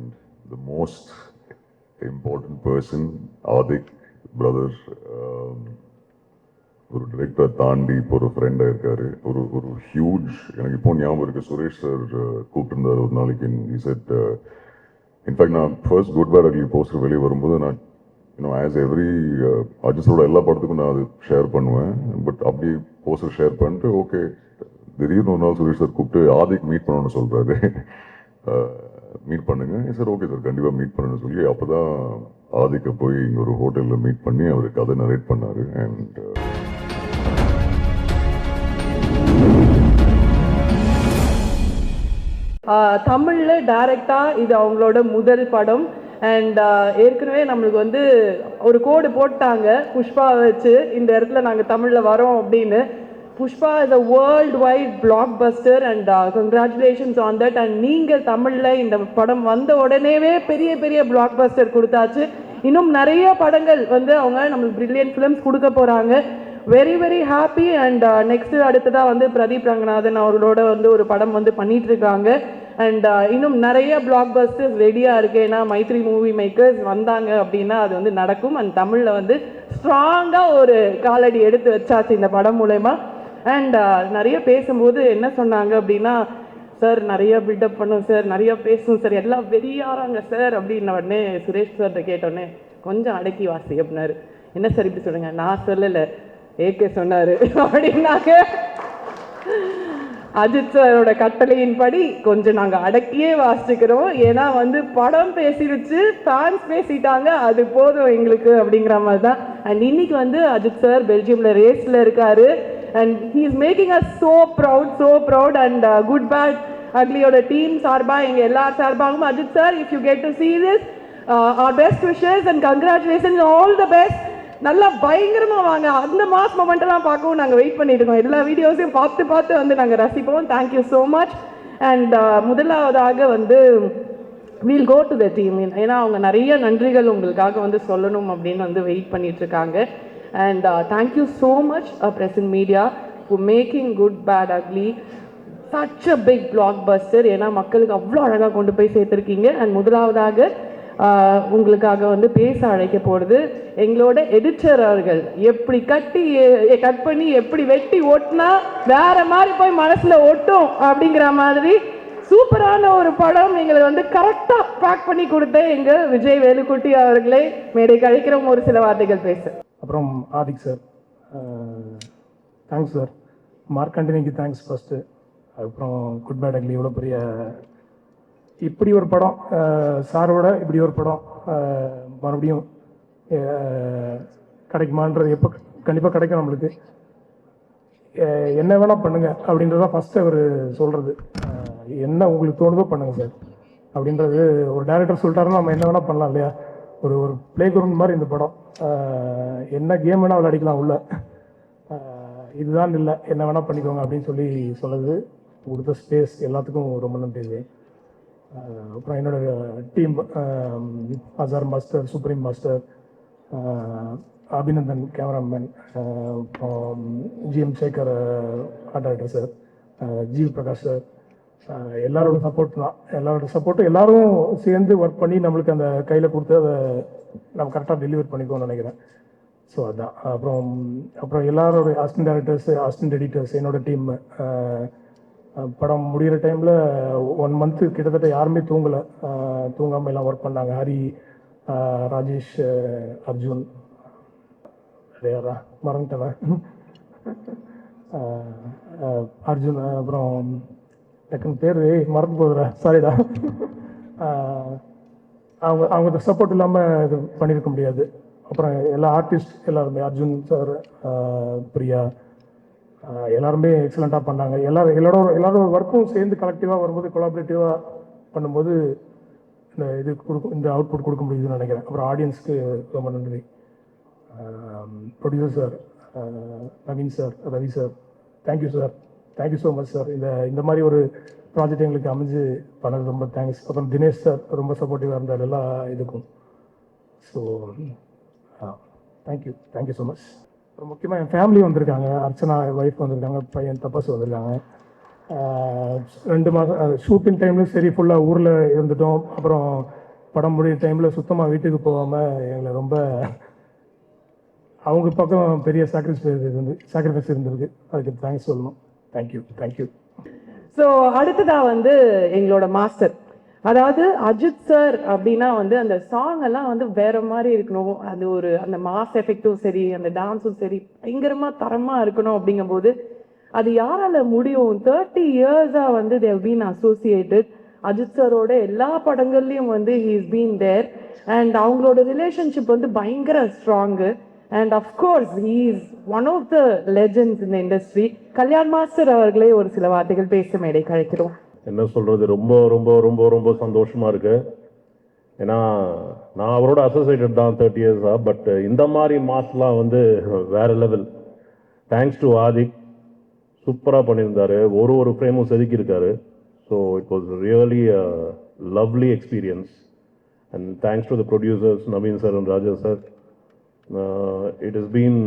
and the most important person, Adik, brother. ஒரு டிரெக்டரை தாண்டி இப்போ ஒரு ஃப்ரெண்டாக இருக்காரு. ஒரு ஹியூஜ், எனக்கு இப்போ ஞாபகம் இருக்குது, சுரேஷ் சார் கூப்பிட்டுருந்தார் ஒரு நாளைக்கு. செட் இன்ஃபேக்ட் நான் first Good bad Ugly poster வெளியே வரும்போது நான் ஆஸ் எவ்ரி அஜிஸோட எல்லா படத்துக்கும் நான் அது ஷேர் பண்ணுவேன். பட் அப்படி போஸ்டர் ஷேர் பண்ணிட்டு ஓகே, திடீர்னு ஒரு நாள் சுரேஷ் சார் கூப்பிட்டு ஆதிக்கு மீட் பண்ணணும்னு சொல்கிறாரு. மீட் பண்ணுங்க சார். ஓகே சார், கண்டிப்பாக மீட் பண்ணணும்னு சொல்லி அப்போ தான் ஆதிக்க போய் இங்கே ஒரு ஹோட்டலில் மீட் பண்ணி அவர் கதை நரேட் பண்ணார். அண்ட் தமிழில் டைரக்டாக இது அவங்களோட முதல் படம். அண்ட் ஏற்கனவே நம்மளுக்கு வந்து ஒரு கோடு போட்டாங்க புஷ்பாவை வச்சு, இந்த இடத்துல நாங்கள் தமிழில் வரோம் அப்படின்னு. Pushpa is a world wide black Bastar and congratulations on that. And நீங்கள் தமிழில் இந்த படம் வந்த உடனேவே பெரிய பெரிய பிளாக் பஸ்டர் கொடுத்தாச்சு. இன்னும் நிறைய படங்கள் வந்து அவங்க நம்மளுக்கு பிரில்லியன்ட் ஃபிலிம்ஸ் கொடுக்க போகிறாங்க. Very very happy. And next அடுத்ததாக வந்து பிரதீப் ரங்கநாதன் அவர்களோட வந்து ஒரு படம் வந்து பண்ணிட்டு இருக்காங்க. அண்ட் இன்னும் நிறைய பிளாக் பஸ்டர்ஸ் ரெடியாக இருக்கு. ஏன்னா மைத்ரி மூவி மேக்கர்ஸ் வந்தாங்க அப்படின்னா அது வந்து நடக்கும். அண்ட் தமிழில் வந்து ஸ்ட்ராங்காக ஒரு காலடி எடுத்து வச்சாச்சு இந்த படம் மூலயமா. அண்ட் நிறைய பேசும்போது என்ன சொன்னாங்க அப்படின்னா, சார் நிறைய பில்டப் பண்ணும் சார், நிறைய பேசணும் சார், எல்லாம் வெறியாறாங்க சார் அப்படின்ன உடனே சுரேஷ் சார்கிட்ட கேட்டோடனே கொஞ்சம் அடக்கி வாசி அப்படின்னாரு. என்ன சார் இப்படி சொல்லுங்க? நான் சொல்லலை, ஏகே சொன்னாரு அப்படின்னாங்க. அஜித் சாரோட கட்டளையின்படி கொஞ்சம் நாங்கள் அடக்கியே வாசிக்கிறோம். ஏன்னா வந்து படம் பேசிடுச்சு, ஃபேன்ஸ் பேசிட்டாங்க, அது போதும் எங்களுக்கு அப்படிங்கிற மாதிரி தான். அண்ட் இன்னைக்கு வந்து அஜித் சார் பெல்ஜியமில் ரேஸில் இருக்காரு. And he is making us so proud. And good bad அக்லியோட டீம் சார்பாக எங்கள் எல்லார் சார்பாகவும் Ajith sir, if you get to see this, our best wishes and congratulations, all the best. நல்லா பயங்கரமாக வாங்க. அந்த மாஸ் மொமெண்ட்டெல்லாம் பார்க்கவும் நாங்கள் வெயிட் பண்ணிட்டு இருக்கோம். எல்லா வீடியோஸையும் பார்த்து வந்து நாங்கள் ரசிப்போம். Thank you so much. அண்ட் முதலாவதாக வந்து we'll go to the team. ஏன்னா அவங்க நிறைய நன்றிகள் உங்களுக்காக வந்து சொல்லணும் அப்படின்னு வந்து வெயிட் பண்ணிட்டு இருக்காங்க. And thank you so much press and media for making Good bad Ugly such a big blockbuster. ஏன்னா மக்களுக்கு அவ்வளோ அழகாக கொண்டு போய் சேர்த்துருக்கீங்க. அண்ட் முதலாவதாக உங்களுக்காக வந்து பேச அழைக்க போகிறது எங்களோட எடிட்டர் அவர்கள். எப்படி கட் பண்ணி எப்படி வெட்டி ஒட்டினா வேற மாதிரி போய் மனசுல ஒட்டும் அப்படிங்கிற மாதிரி சூப்பரான ஒரு படம் எங்களுக்கு வந்து கரெக்டாக பேக் பண்ணி கொடுத்த எங்கள் விஜய் வேலுக்குட்டி அவர்களை மேடைக்கு அழைக்கிறோம் ஒரு சில வார்த்தைகள் பேச. அப்புறம் Adhik sir, thanks sir. Mark ஆண்டனிக்கு தேங்க்ஸ் ஃபஸ்ட்டு. அதுக்கப்புறம் குட் பேட் அக்லி இவ்வளோ பெரிய இப்படி ஒரு படம், சாரோட இப்படி ஒரு படம் மறுபடியும் கிடைக்குமான்றது எப்போ கண்டிப்பாக கிடைக்கும் நம்மளுக்கு. என்ன வேணால் பண்ணுங்கள் அப்படின்றதான் ஃபஸ்ட்டு அவர் சொல்கிறது. என்ன உங்களுக்கு தோணுதோ பண்ணுங்கள் சார் அப்படின்றது ஒரு டைரக்டர் சொல்லிட்டாருன்னா நம்ம என்ன வேணால் பண்ணலாம் இல்லையா. ஒரு ப்ளே கிரவுண்ட் மாதிரி இந்த படம். என்ன கேம் வேணால் விளையாடிக்கலாம் உள்ள, இதுதான் இல்லை என்ன வேணால் பண்ணிக்கோங்க அப்படின்னு சொல்லி சொல்லுது. கொடுத்த ஸ்பேஸ் எல்லாத்துக்கும் ரொம்ப நன்றி. அப்புறம் என்னோட team Azhar master, supreme master, Abhinandan cameraman, அப்புறம் GM Sekar art director sir, GV Prakash sir, எல்லாரோட சப்போர்ட் தான். எல்லாரோட சப்போர்ட்டும் எல்லாரும் சேர்ந்து ஒர்க் பண்ணி நம்மளுக்கு அந்த கையில் கொடுத்து அதை நம்ம கரெக்டாக டெலிவர் பண்ணிக்கோன்னு நினைக்கிறேன். ஸோ அதுதான். அப்புறம் எல்லாரோட அசிஸ்டன்ட் டைரக்டர்ஸ், அசிஸ்டன்ட் எடிட்டர்ஸ், என்னோட டீம். படம் முடிகிற டைமில் 1 month கிட்டத்தட்ட யாருமே தூங்காமல் எல்லாம் ஒர்க் பண்ணாங்க. ஹரி, ராஜேஷ், அர்ஜுன், யாரா மறந்துட்டேன், அர்ஜுன், அப்புறம் டக்குன்னு பேர் மறந்து போகுதுடா, சாரிடா. அவங்க சப்போர்ட் இல்லாமல் இது பண்ணியிருக்க முடியாது. அப்புறம் எல்லா ஆர்டிஸ்ட் எல்லாருமே, அர்ஜுன் சார், பிரியா, எல்லாருமே எக்ஸலண்ட்டாக பண்ணாங்க. எல்லாரோட ஒர்க்கும் சேர்ந்து கலெக்டிவாக வரும்போது, கொலாபரேட்டிவாக பண்ணும்போது இந்த அவுட்புட் கொடுக்க முடியுதுன்னு நினைக்கிறேன். அப்புறம் ஆடியன்ஸ்க்கு ரொம்ப நன்றி. Producer sir, Naveen sir, Ravi sir, thank you sir, thank you so much sir. இந்த மாதிரி ஒரு ப்ராஜெக்ட் எங்களுக்கு அமைஞ்சு பண்ணது ரொம்ப தேங்க்ஸ். அப்புறம் தினேஷ் சார் ரொம்ப சப்போர்ட்டிவாக இருந்தார் எல்லா இதுக்கும். So thank you so much. அப்புறம் முக்கியமாக என் ஃபேமிலி வந்திருக்காங்க. அர்ச்சனா ஒய்ஃப் வந்திருக்காங்க, பையன் தபஸ் வந்திருக்காங்க. 2 மாதம் ஷூட்டிங் டைம்லையும் சரி ஃபுல்லாக ஊரில் இருந்துட்டோம். அப்புறம் படம் முடிய டைமில் சுத்தமாக வீட்டுக்கு போகாமல் எங்களை ரொம்ப அவங்க பக்கம் பெரிய சாக்ரிஃபைஸ் இருந்திருக்கு. அதுக்கு தேங்க்ஸ் சொல்லணும். தேங்க்யூ. ஸோ அடுத்ததா வந்து எங்களோட மாஸ்டர், அதாவது அஜித் சார் அப்படின்னா வந்து அந்த சாங் எல்லாம் வந்து வேற மாதிரி இருக்கணும். அது ஒரு அந்த மாஸ் எஃபெக்டும் சரி, அந்த டான்ஸும் சரி பயங்கரமா தரமா இருக்கணும். அப்படிங்கும்போது அது யாரால முடியும்? 30 இயர்ஸா வந்து தேவ் பீன் அசோசியேட்டட். அஜித் சாரோட எல்லா படங்கள்லயும் வந்து ஹீஸ் பீன் தேர். அண்ட் அவங்களோட ரிலேஷன்ஷிப் வந்து பயங்கர strong. And of course he is one of the legends இந்த இண்டஸ்ட்ரி. கல்யாண் மாஸ்டர் அவர்களே ஒரு சில வார்த்தைகள் பேச மேடை கழிக்கிறோம். என்ன சொல்கிறது, ரொம்ப ரொம்ப ரொம்ப ரொம்ப சந்தோஷமாக இருக்குது. ஏன்னா நான் அவரோட அசோசியேட்டட் தான் 30 இயர்ஸாக. பட் இந்த மாதிரி மாஸ்லாம் வந்து வேறு லெவல். தேங்க்ஸ் டு ஆதிக், சூப்பராக பண்ணியிருந்தார். ஒரு ஃப்ரேமும் செதுக்கியிருக்காரு. So it was really lovely experience. And thanks to the producers Naveen sir and Raja sir. It is been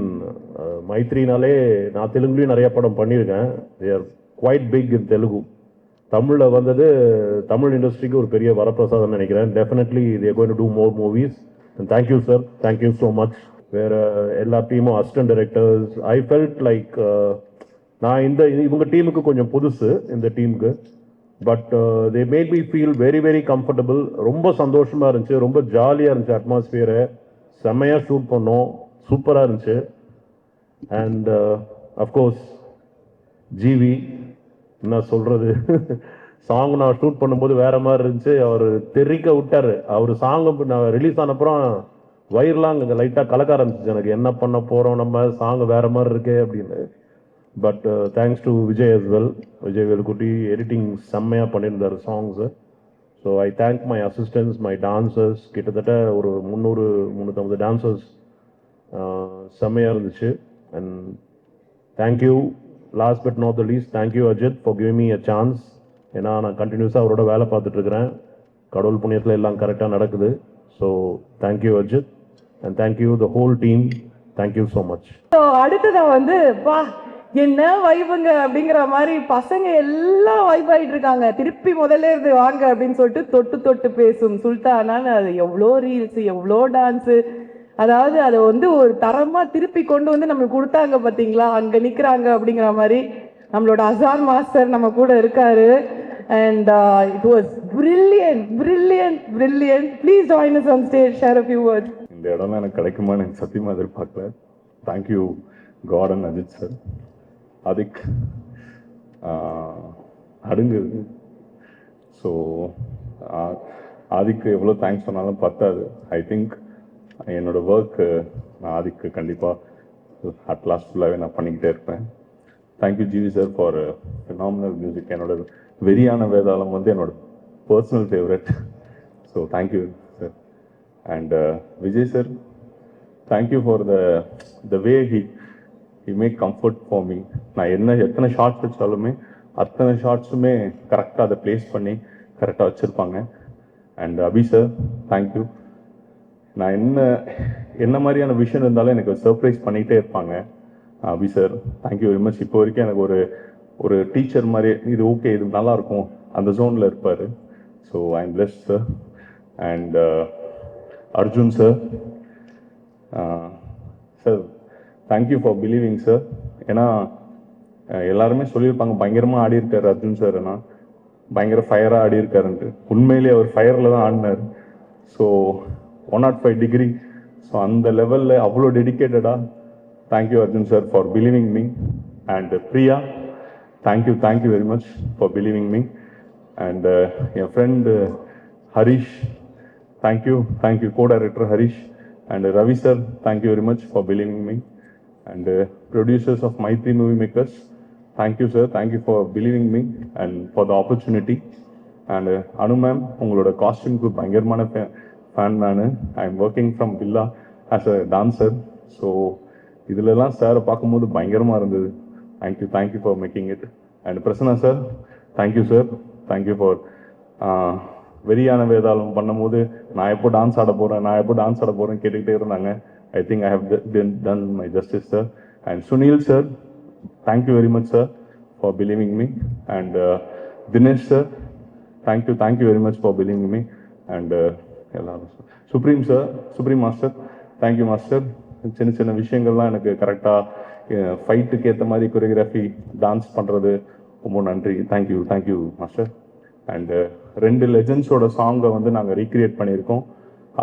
மைத்ரினாலே நான் தெலுங்குலேயும் நிறைய படம் பண்ணியிருக்கேன். They are quite big in Telugu. தமிழில் வந்தது தமிழ் இண்டஸ்ட்ரிக்கு ஒரு பெரிய வரப்பிரசாதம் நினைக்கிறேன். Definitely they are going to do more movies. And thank you sir, thank you so much. வேறு எல்லா டீமும் assistant directors, I felt like நான் இவங்க டீமுக்கு கொஞ்சம் புதுசு இந்த டீமுக்கு. But they made me feel very very comfortable. ரொம்ப சந்தோஷமாக இருந்துச்சு, ரொம்ப ஜாலியாக இருந்துச்சு. அட்மாஸ்பியரை செம்மையாக ஷூட் பண்ணோம், சூப்பராக இருந்துச்சு. அண்ட் அஃப்கோர்ஸ் ஜிவி, என்ன சொல்கிறது, சாங் நான் ஷூட் பண்ணும்போது வேறு மாதிரி இருந்துச்சு. அவர் தெரிக்க விட்டார். அவர் சாங்கு நான் ரிலீஸ் ஆனப்புறம் வயிறுலாம் அங்கே லைட்டாக கலக்க ஆரம்பிச்சிச்சு எனக்கு. என்ன பண்ண போகிறோம் நம்ம, சாங் வேறு மாதிரி இருக்கே அப்படின்னு. But thanks to Vijay as well. Vijay Velukutty editing செம்மையாக பண்ணியிருந்தார் songs. So I thank my assistants, my dancers. கிட்டத்தட்ட ஒரு 300-350 டான்சர்ஸ். செம்மையாக இருந்துச்சு. And thank you last but not the least, thank you Ajith for giving me a chance. ஏன்னா நான் கண்டினியூஸாக அவரோட வேலை பார்த்துட்ருக்கிறேன். கடவுள் புண்ணியத்தில் எல்லாம் கரெக்டாக நடக்குது. So thank you Ajith and thank you the whole team. Thank you so much. So அடுத்ததா வந்து பா என்ன வைபுங்க அப்படிங்கிற மாதிரி பசங்க எல்லாம் வைப் ஆகிட்டு இருக்காங்க. திருப்பி முதல்ல இருந்து வாங்க அப்படின்னு சொல்லிட்டு தொட்டு தொட்டு பேசும் சுல்தானான்னு அது எவ்வளோ ரீல்ஸு, எவ்வளோ டான்ஸு. அதாவது அதை வந்து ஒரு தரமா திருப்பி கொண்டு வந்து நம்மளுக்கு கொடுத்தாங்க பார்த்தீங்களா, அங்கே நிற்கிறாங்க அப்படிங்கிற மாதிரி. நம்மளோட அசான் மாஸ்டர் நம்ம கூட இருக்காரு. And it was brilliant. Please join us on stage, share a few words. இந்த இடம்லாம் எனக்கு கிடைக்குமா எனக்கு சத்தியமாக எதிர்பார்க்கல. Thank you God and Ajith sir. அதுக்கு அடுங்குது. ஸோ அதுக்கு எவ்வளோ தேங்க்ஸ் சொன்னாலும் பத்தாது. ஐ திங்க் என்னோட ஒர்க்கு நான் அதுக்கு கண்டிப்பாக அட்லாஸ்ட் ஃபுல்லாகவே நான் பண்ணிக்கிட்டே இருப்பேன். Thank you GV sir for phenomenal music. என்னோட வெறியான வேதாளம் வந்து என்னோட personal favourite. So thank you sir. And Vijay sir, thank you for the way he make comfort for me. நான் எத்தனை ஷார்ட்ஸ் வச்சாலுமே அத்தனை ஷார்ட்ஸுமே கரெக்டாக அதை ப்ளேஸ் பண்ணி கரெக்டாக வச்சுருப்பாங்க. And Abhi sir, thank you. நான் என்ன மாதிரியான விஷயம் இருந்தாலும் எனக்கு சர்ப்ரைஸ் பண்ணிகிட்டே இருப்பாங்க. Abhi sir, thank you very much. இப்போ வரைக்கும் எனக்கு ஒரு டீச்சர் மாதிரி, இது ஓகே, இது நல்லாயிருக்கும், அந்த ஜோனில் இருப்பார். So I am blessed sir. And Arjun sir, sir thank you for believing sir. ஏன்னா எல்லாருமே சொல்லியிருப்பாங்க பயங்கரமாக ஆடி இருக்காரு அர்ஜுன் சார், ஏன்னா பயங்கர ஃபயராக ஆடி இருக்காருன்ட்டு. உண்மையிலேயே அவர் ஃபயரில் தான் ஆடினார். So 105 degree. ஸோ அந்த லெவலில் அவ்வளோ டெடிக்கேட்டடாக. Thank you Arjun sir for believing me. And Priya, thank you very much for believing me. And என் friend Harish, thank you co-director Harish. And Ravi sir, thank you very much for believing me. And producers of Maitri Movie Makers, thank you sir, thank you for believing me and for the opportunity. And Anu ma'am, உங்களோட காஸ்டியூம்க்கு பயங்கரமான fan நான். I am working from Villa as a dancer. So இதிலெல்லாம் சாரை பார்க்கும்போது பயங்கரமாக இருந்தது. Thank you for making it. And Prasanna sir, thank you sir, thank you for வெறியான வேதாளம் பண்ணும்போது நான் எப்போ டான்ஸ் ஆட போகிறேன் கேட்டுக்கிட்டே இருந்தாங்க. I think I have done my justice, sir. And Sunil, sir, thank you very much, sir, for believing me. And Dinesh sir, thank you very much for believing me. And Supreme sir, Supreme master, thank you master. சின்ன சின்ன விஷயங்கள்லாம் எனக்கு கரெக்டாக ஃபைட்டுக்கு ஏற்ற மாதிரி choreography dance பண்ணுறது ரொம்ப நன்றி. Thank you master. அண்டு 2 லெஜண்ட்ஸோட சாங்கை வந்து நாங்கள் ரீக்ரியேட் பண்ணியிருக்கோம்.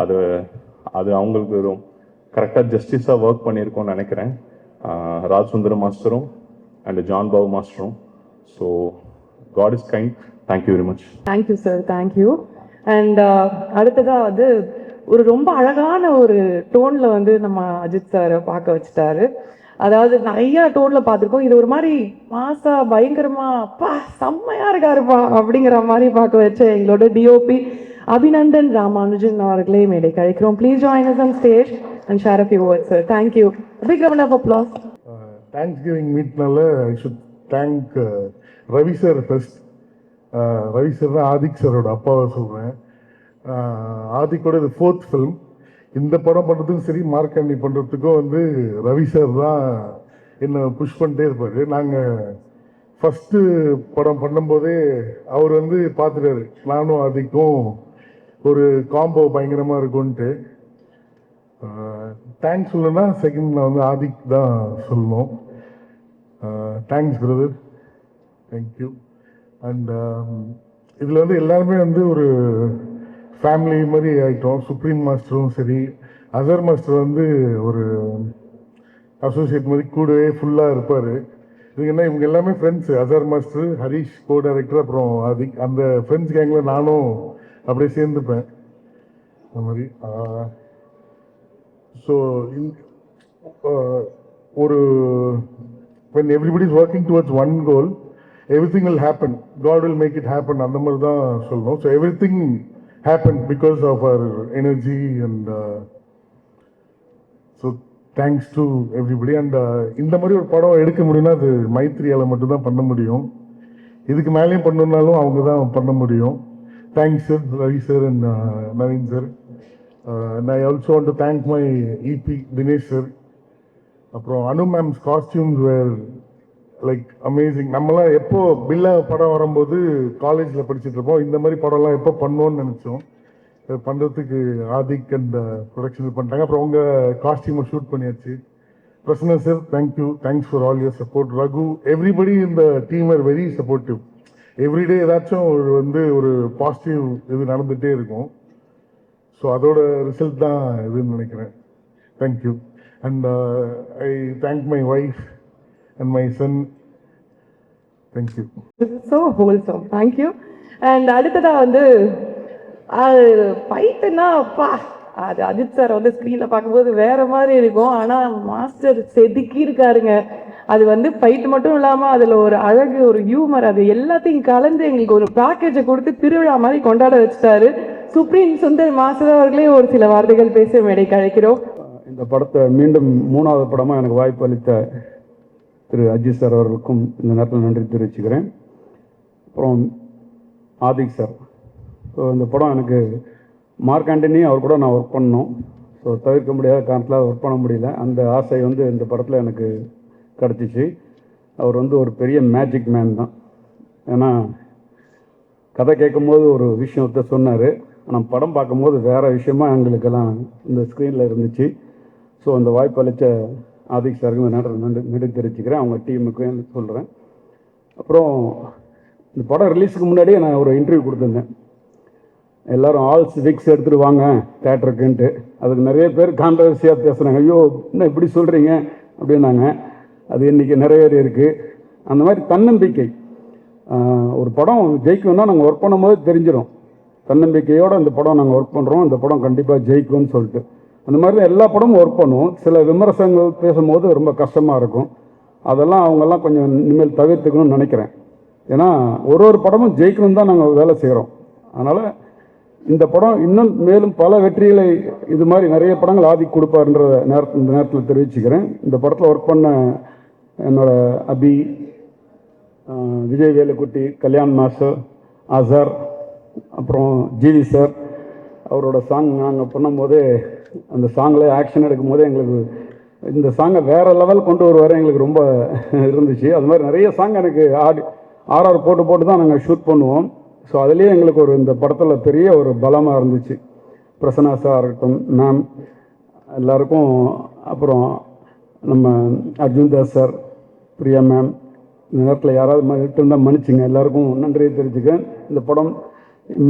அது அவங்களுக்கு கரெக்டாக ஜஸ்டிஸாக ஒர்க் பண்ணியிருக்கோம்னு நினைக்கிறேன். ராஜ் சுந்தரம் மாஸ்டரும் அண்ட் ஜான் பாபு மாஸ்டரும். So God is kind. Thank you very much. Thank you sir, thank you. And அடுத்ததாக வந்து ஒரு ரொம்ப அழகான ஒரு டோனில் வந்து நம்ம அஜித் சாரை பார்க்க வச்சுட்டாரு. அதாவது நிறைய டோனில் பார்த்துருக்கோம். இது ஒரு மாதிரி மாசா பயங்கரமா அப்பா செம்மையா இருக்காருப்பா அப்படிங்கிற மாதிரி பார்க்க வச்ச எங்களோட டிஓபி அபிநந்தன் ராமானுஜன் அவர்களே மேடை கழிக்கிறோம். Please join us on stage and share a few words, sir. Thank you. A big round of applause. Thanksgiving மீட்னால I should thank Ravi sir first. Ravi sir தான் ஆதிக் சாரோட அப்பாவை சொல்கிறேன். ஆதிக்கோட இது 4th ஃபிலிம். இந்த படம் பண்ணுறதுக்கும் சரி மார்க்காண்டி பண்ணுறதுக்கும் வந்து ரவி சார் தான் என்னை புஷ் பண்ணிட்டே இருப்பார். நாங்கள் ஃபஸ்ட்டு படம் பண்ணும்போதே அவர் வந்து பார்த்துட்டாரு நானும் ஆதிக்கும் ஒரு காம்போ பயங்கரமாக இருக்கும்ன்ட்டு. தேங்க்ஸ் சொல்லணும்னா செகண்டில் வந்து ஆதிக் தான் சொல்லணும். Thanks brother, thank you. அண்ட் இதில் வந்து எல்லாருமே வந்து ஒரு ஃபேமிலி மாதிரி ஆகிட்டோம். சுப்ரீம் மாஸ்டரும் சரி, அசர் மாஸ்டர் வந்து ஒரு அசோசியேட் மாதிரி கூடவே ஃபுல்லாக இருப்பார். இதுங்கன்னா இவங்க எல்லாமே ஃப்ரெண்ட்ஸு. அசர் மாஸ்டர், ஹரிஷ் கோ டைரக்டர், அப்புறம் ஆதிக். அந்த ஃப்ரெண்ட்ஸ் கேங்கில் நானும் அப்படியே சேர்ந்துப்பேன் அந்த மாதிரி. ஸோ ஒரு when everybody is working towards one goal, everything will happen. God will make it happen. அந்த மாதிரி தான் சொல்லணும். So everything happened because of our energy and so thanks to everybody. And இந்த மாதிரி ஒரு படம் எடுக்க முடியும்னா அது மைத்ரியால் மட்டும்தான் பண்ண முடியும். இதுக்கு மேலேயும் பண்ணணுன்னாலும் அவங்க தான் பண்ண முடியும். Thanks sir, Ravi sir and Naveen sir. And I also want to thank my EP Dinesh sir. அப்புறம் அனு மேம்ஸ் காஸ்டியூம்ஸ் வேர் லைக் அமேசிங். நம்மளாம் எப்போ பில்லா படம் வரும்போது காலேஜில் படிச்சுட்டு இருப்போம். இந்த மாதிரி படம்லாம் எப்போ பண்ணோன்னு நினச்சோம். பண்ணுறதுக்கு ஆதிக் அண்ட் ப்ரொடக்ஷன் பண்ணிட்டாங்க. அப்புறம் உங்கள் காஸ்டியூமை ஷூட் பண்ணியாச்சு. Prasanna sir, thank you. Thanks for all your support. Raghu, everybody இந்த team are very supportive. Every day ஏதாச்சும் ஒரு வந்து ஒரு பாசிட்டிவ் இது நடந்துகிட்டே இருக்கும். ஸோ அதோட ரிசல்ட் தான் இதுன்னு நினைக்கிறேன். Thank you. And I thank my wife and my son. Thank you. So wholesome, thank you. And அடுத்ததாக வந்து ஃபைட்டுன்னா அப்பா அது அஜித் சார் வந்து ஸ்க்ரீனில் பார்க்கும்போது வேற மாதிரி இருக்கும். ஆனால் மாஸ்டர் செதுக்கி இருக்காருங்க. அது வந்து ஃபைட்டு மட்டும் இல்லாமல் அதில் ஒரு அழகு, ஒரு ஹியூமர், அது எல்லாத்தையும் கலந்து எங்களுக்கு ஒரு பேக்கேஜை கொடுத்து திருவிழா மாதிரி கொண்டாட வச்சுட்டாரு. சுப்ரீம் சுந்தர் மாஸ்டர் அவர்களே ஒரு சில வார்த்தைகள் பேச மேடை கழிக்கிறோம். இந்த படத்தை மீண்டும் 3வது படமாக எனக்கு வாய்ப்பு அளித்த திரு அஜித் சார் அவர்களுக்கும் இந்த நேரத்தில் நன்றி தெரிவிச்சுக்கிறேன். அப்புறம் ஆதிக் சார். ஸோ இந்த படம் எனக்கு மார்க் ஆண்டனி அவர் கூட நான் ஒர்க் பண்ணோம். ஸோ தவிர்க்க முடியாத காரணத்தில் ஒர்க் பண்ண முடியல. அந்த ஆசை வந்து இந்த படத்தில் எனக்கு கிடச்சிச்சு. அவர் வந்து ஒரு பெரிய மேஜிக் மேன் தான். ஏன்னா கதை கேட்கும்போது ஒரு விஷயத்தை சொன்னார், ஆனால் படம் பார்க்கும்போது வேறு விஷயமா எங்களுக்கெல்லாம் இந்த ஸ்க்ரீனில் இருந்துச்சு. ஸோ அந்த வாய்ப்பு அளித்த ஆதிக் சாருக்கு இந்த நேரத்தில் நன்றி தெரிவிச்சுக்கிறேன். அவங்க டீமுக்கும் சொல்கிறேன். அப்புறம் இந்த படம் ரிலீஸுக்கு முன்னாடியே நான் ஒரு இன்டர்வியூ கொடுத்துருந்தேன். எல்லோரும் ஆல்ஸ் விக்ஸ் எடுத்துகிட்டு வாங்க தேட்டருக்குன்ட்டு. அதுக்கு நிறைய பேர் கான்ட்ரவர்சியாக பேசுகிறாங்க. ஐயோ என்ன இப்படி சொல்கிறீங்க அப்படின்னாங்க. அது இன்றைக்கி நிறைவேறி இருக்குது. அந்த மாதிரி தன்னம்பிக்கை. ஒரு படம் ஜெயிக்கணும்னா நாங்கள் ஒர்க் பண்ணும்போது தெரிஞ்சிடும். தன்னம்பிக்கையோடு அந்த படம் நாங்கள் ஒர்க் பண்ணுறோம், இந்த படம் கண்டிப்பாக ஜெயிக்கும்னு சொல்லிட்டு. அந்த மாதிரி தான் எல்லா படமும் ஒர்க் பண்ணுவோம். சில விமர்சனங்கள் பேசும்போது ரொம்ப கஷ்டமாக இருக்கும். அதெல்லாம் அவங்கெல்லாம் கொஞ்சம் இனிமேல் தவிர்த்துக்கணும்னு நினைக்கிறேன். ஏன்னா ஒரு படமும் ஜெயிக்கணும் தான் நாங்கள் வேலை செய்கிறோம். அதனால் இந்த படம் இன்னும் மேலும் பல வெற்றிகளை இது மாதிரி நிறைய படங்கள் ஆதிக் கொடுப்பாருன்ற இந்த நேரத்தில் தெரிவிச்சுக்கிறேன். இந்த படத்தில் ஒர்க் பண்ண என்னோடய அபி, விஜய் வேலுக்குட்டி, கல்யாண் மாஸ்டர், அசர், அப்புறம் ஜிவி சார், அவரோட சாங் நாங்கள் பண்ணும்போதே அந்த சாங்கில் ஆக்ஷன் எடுக்கும் போதே எங்களுக்கு இந்த சாங்கை வேறு லெவல் கொண்டு வருவார் எங்களுக்கு ரொம்ப இருந்துச்சு. அது மாதிரி நிறைய சாங் எனக்கு ஆர்ஆர் போட்டு போட்டு தான் நாங்கள் ஷூட் பண்ணுவோம். ஸோ அதுலேயே எங்களுக்கு ஒரு இந்த படத்தில் பெரிய ஒரு பலமாக இருந்துச்சு. பிரசன்னா சார் இருக்கட்டும், மேம் எல்லாருக்கும், அப்புறம் நம்ம அர்ஜுன் தாஸ் சார், பிரியா மேம், இந்த நேரத்தில் யாராவது இருந்தால் மன்னிச்சுங்க, எல்லாருக்கும் நன்றியை தெரிஞ்சுக்கேன். இந்த படம்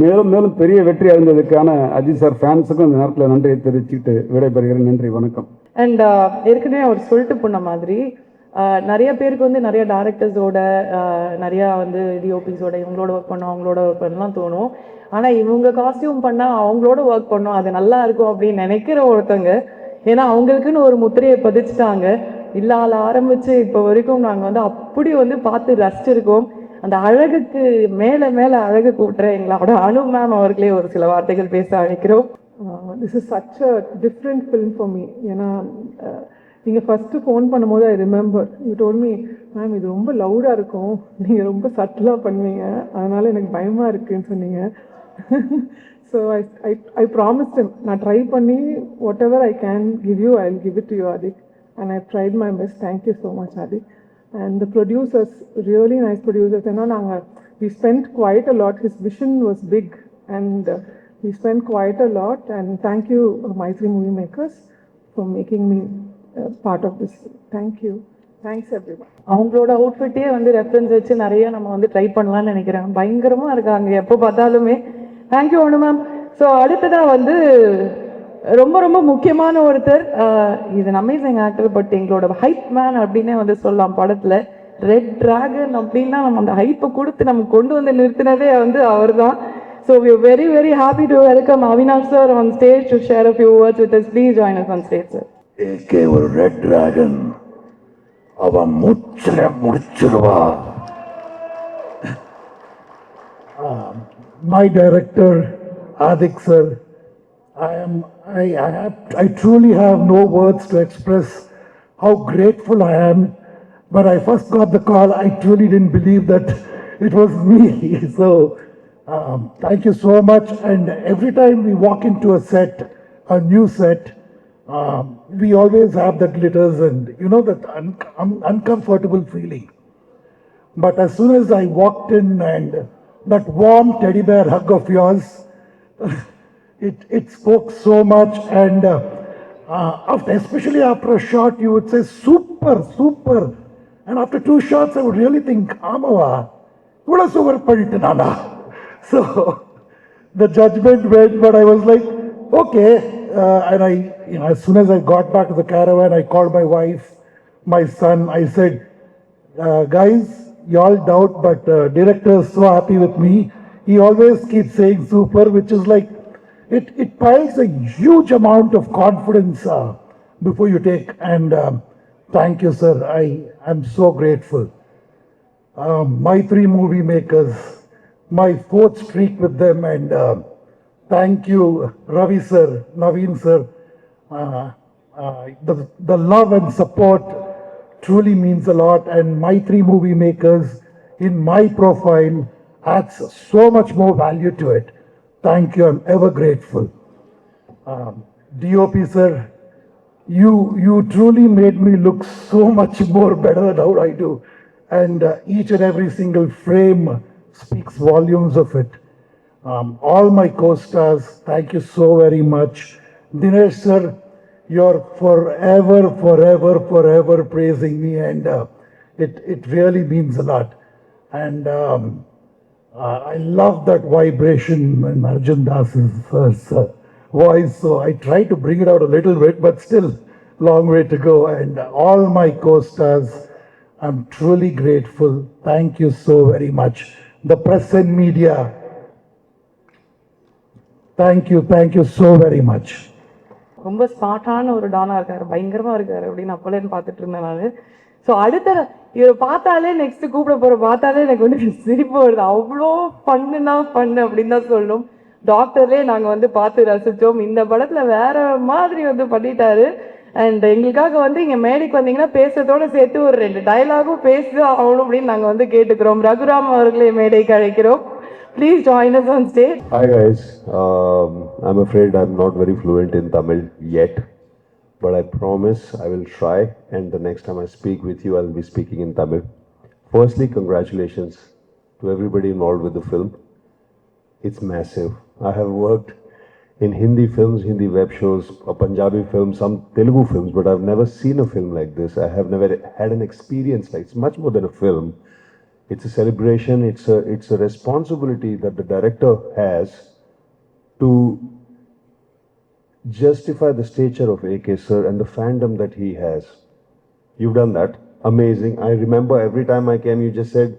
மேலும் மேலும் பெரிய வெற்றி அடைந்ததுக்கான அஜித் சார் ஃபேன்ஸுக்கும் இந்த நேரத்தில் நன்றியை தெரிவிச்சுக்கிட்டு விடைபெறுகிறேன். நன்றி, வணக்கம். அண்ட் ஏற்கனவே அவர் சொல்லிட்டு போன மாதிரி நிறைய பேருக்கு வந்து நிறைய டேரக்டர்ஸோட நிறையா வந்து டிஓபிஸோட இவங்களோட ஒர்க் பண்ணோம், அவங்களோட ஒர்க் பண்ணலாம் தோணும். ஆனால் இவங்க காஸ்டியூம் பண்ணால் அவங்களோட ஒர்க் பண்ணோம், அது நல்லா இருக்கும் அப்படின்னு நினைக்கிற ஒருத்தங்க. ஏன்னா அவங்களுக்குன்னு ஒரு முத்திரையை பதிச்சுட்டாங்க. இல்லாத ஆரம்பித்து இப்போ வரைக்கும் நாங்கள் வந்து அப்படி வந்து பார்த்து ரசிச்சிருக்கோம். அந்த அழகுக்கு மேலே மேலே அழகு கூட்டுற எங்களோட அனு மேம் அவர்களே ஒரு சில வார்த்தைகள் பேச அழைக்கிறோம். This is such a different film for me. ஏன்னா நீங்கள் ஃபஸ்ட்டு ஃபோன் பண்ணும்போது I remember you told me, ma'am இது ரொம்ப லவுடாக இருக்கும், நீங்கள் ரொம்ப சட்டிலாக பண்ணுவீங்க, அதனால் எனக்கு பயமாக இருக்குன்னு சொன்னீங்க. ஸோ ஐ ப்ராமிஸ்ட் ஹிம், நான் ட்ரை பண்ணி whatever I can give you, I will give it to you Adhik. And I tried my best. Thank you so much Adhik. And the producers, really nice producers. ஏன்னா நாங்கள் we spent quite a lot. His vision was big and we spent quite a lot. And thank you, Maitri Movie Makers, for making me part of this. Thank you. Thanks everyone. அவங்களோட அவுட்ஃபிட்டே வந்து reference வச்சு நிறைய நம்ம வந்து try பண்ணலாம்னு நினைக்கிறேன். பயங்கரமாக இருக்காங்க எப்போ பார்த்தாலுமே. தேங்க்யூ அனு மேம். ஸோ அடுத்ததாக வந்து ரொம்ப ரொம்ப முக்கியமான ஒருத்தர், இது அமேசிங் ஆக்டர், பட் எங்களோட ஹைப் மேன் அப்படின்னே வந்து சொல்லலாம். படத்தில் ரெட் டிராகன் அப்படின்னா நம்ம அந்த ஹைப்பை கொடுத்து நம்ம கொண்டு வந்து நிறுத்தினதே வந்து அவர் தான். So we are very very happy to welcome Avinash sir on stage to share a few words with us. Please join us on stage sir. AK ஒரு ரெட் டிராகன், அவன் மூச்சில முடிச்சிருவா. My director, Adik sir, I truly have no words to express how grateful I am. When I first got the call, I truly didn't believe that it was me. So, thank you so much. And every time we walk into a set, a new set, we always have that glitters and, you know, that uncomfortable feeling. But as soon as I walked in and that warm teddy bear hug of yours, it spoke so much. And especially after a shot, you would say, super, super. And after 2 shots, I would really think, Amava, kuda super paditanana. So the judgment went, but I was like, okay. And as soon as I got back to the caravan, I called my wife, my son. I said, guys, you all doubt, but director is so happy with me. He always keeps saying super, which is like, it piles a huge amount of confidence before you take. And thank you, sir. I am so grateful. My 3 movie makers, my 4th streak with them, and thank you, Ravi sir, Naveen sir. The love and support truly means a lot, and my 3 movie makers in my profile adds so much more value to it. Thank you. I'm ever grateful. DOP sir, you truly made me look so much more better than how I do, and each and every single frame speaks volumes of it. All my co-stars, thank you so very much. Dinesh sir, you're forever, forever, forever praising me, and it really means a lot. And I love that vibration in Arjun Das's voice, so I try to bring it out a little bit, but still long way to go. And all my co-stars, I'm truly grateful. Thank you so very much. The press and media, thank you so very much. ரொம்ப ஸ்மார்ட்டான ஒரு டானாக இருக்கார், பயங்கரமாக இருக்கார் அப்படின்னு அப்போலேருந்து பார்த்துட்டு இருந்தேன் நான். ஸோ அடுத்த இவர் பார்த்தாலே நெக்ஸ்ட்டு கூப்பிட போகிற பார்த்தாலே எனக்கு வந்து சிரிப்பு வருது. அவ்வளோ பண்ணுனா பண்ணு அப்படின்னு தான் சொல்லணும். டாக்டர்லேயே நாங்கள் வந்து பார்த்து ரசித்தோம். இந்த படத்தில் வேற மாதிரி வந்து பண்ணிட்டாரு. அண்ட் எங்களுக்காக வந்து இங்கே மேடைக்கு வந்தீங்கன்னா பேசுறதோடு சேர்த்து ஒரு 2 டயலாகும் பேசி ஆகணும் அப்படின்னு நாங்கள் வந்து கேட்டுக்கிறோம். ரகுராம் அவர்களே மேடைக்கு அழைக்கிறோம். Please join us on stage. Hi guys, I'm afraid I'm not very fluent in Tamil yet, but I promise I will try, and the next time I speak with you, I'll be speaking in Tamil. Firstly, congratulations to everybody involved with the film. It's massive. I have worked in Hindi films, Hindi web shows, Punjabi films, some Telugu films, but I've never seen a film like this. I have never had an experience like it's much more than a film. It's a celebration. It's a responsibility that the director has to justify the stature of AK sir and the fandom that he has. You've done that. Amazing. I remember every time I came, you just said,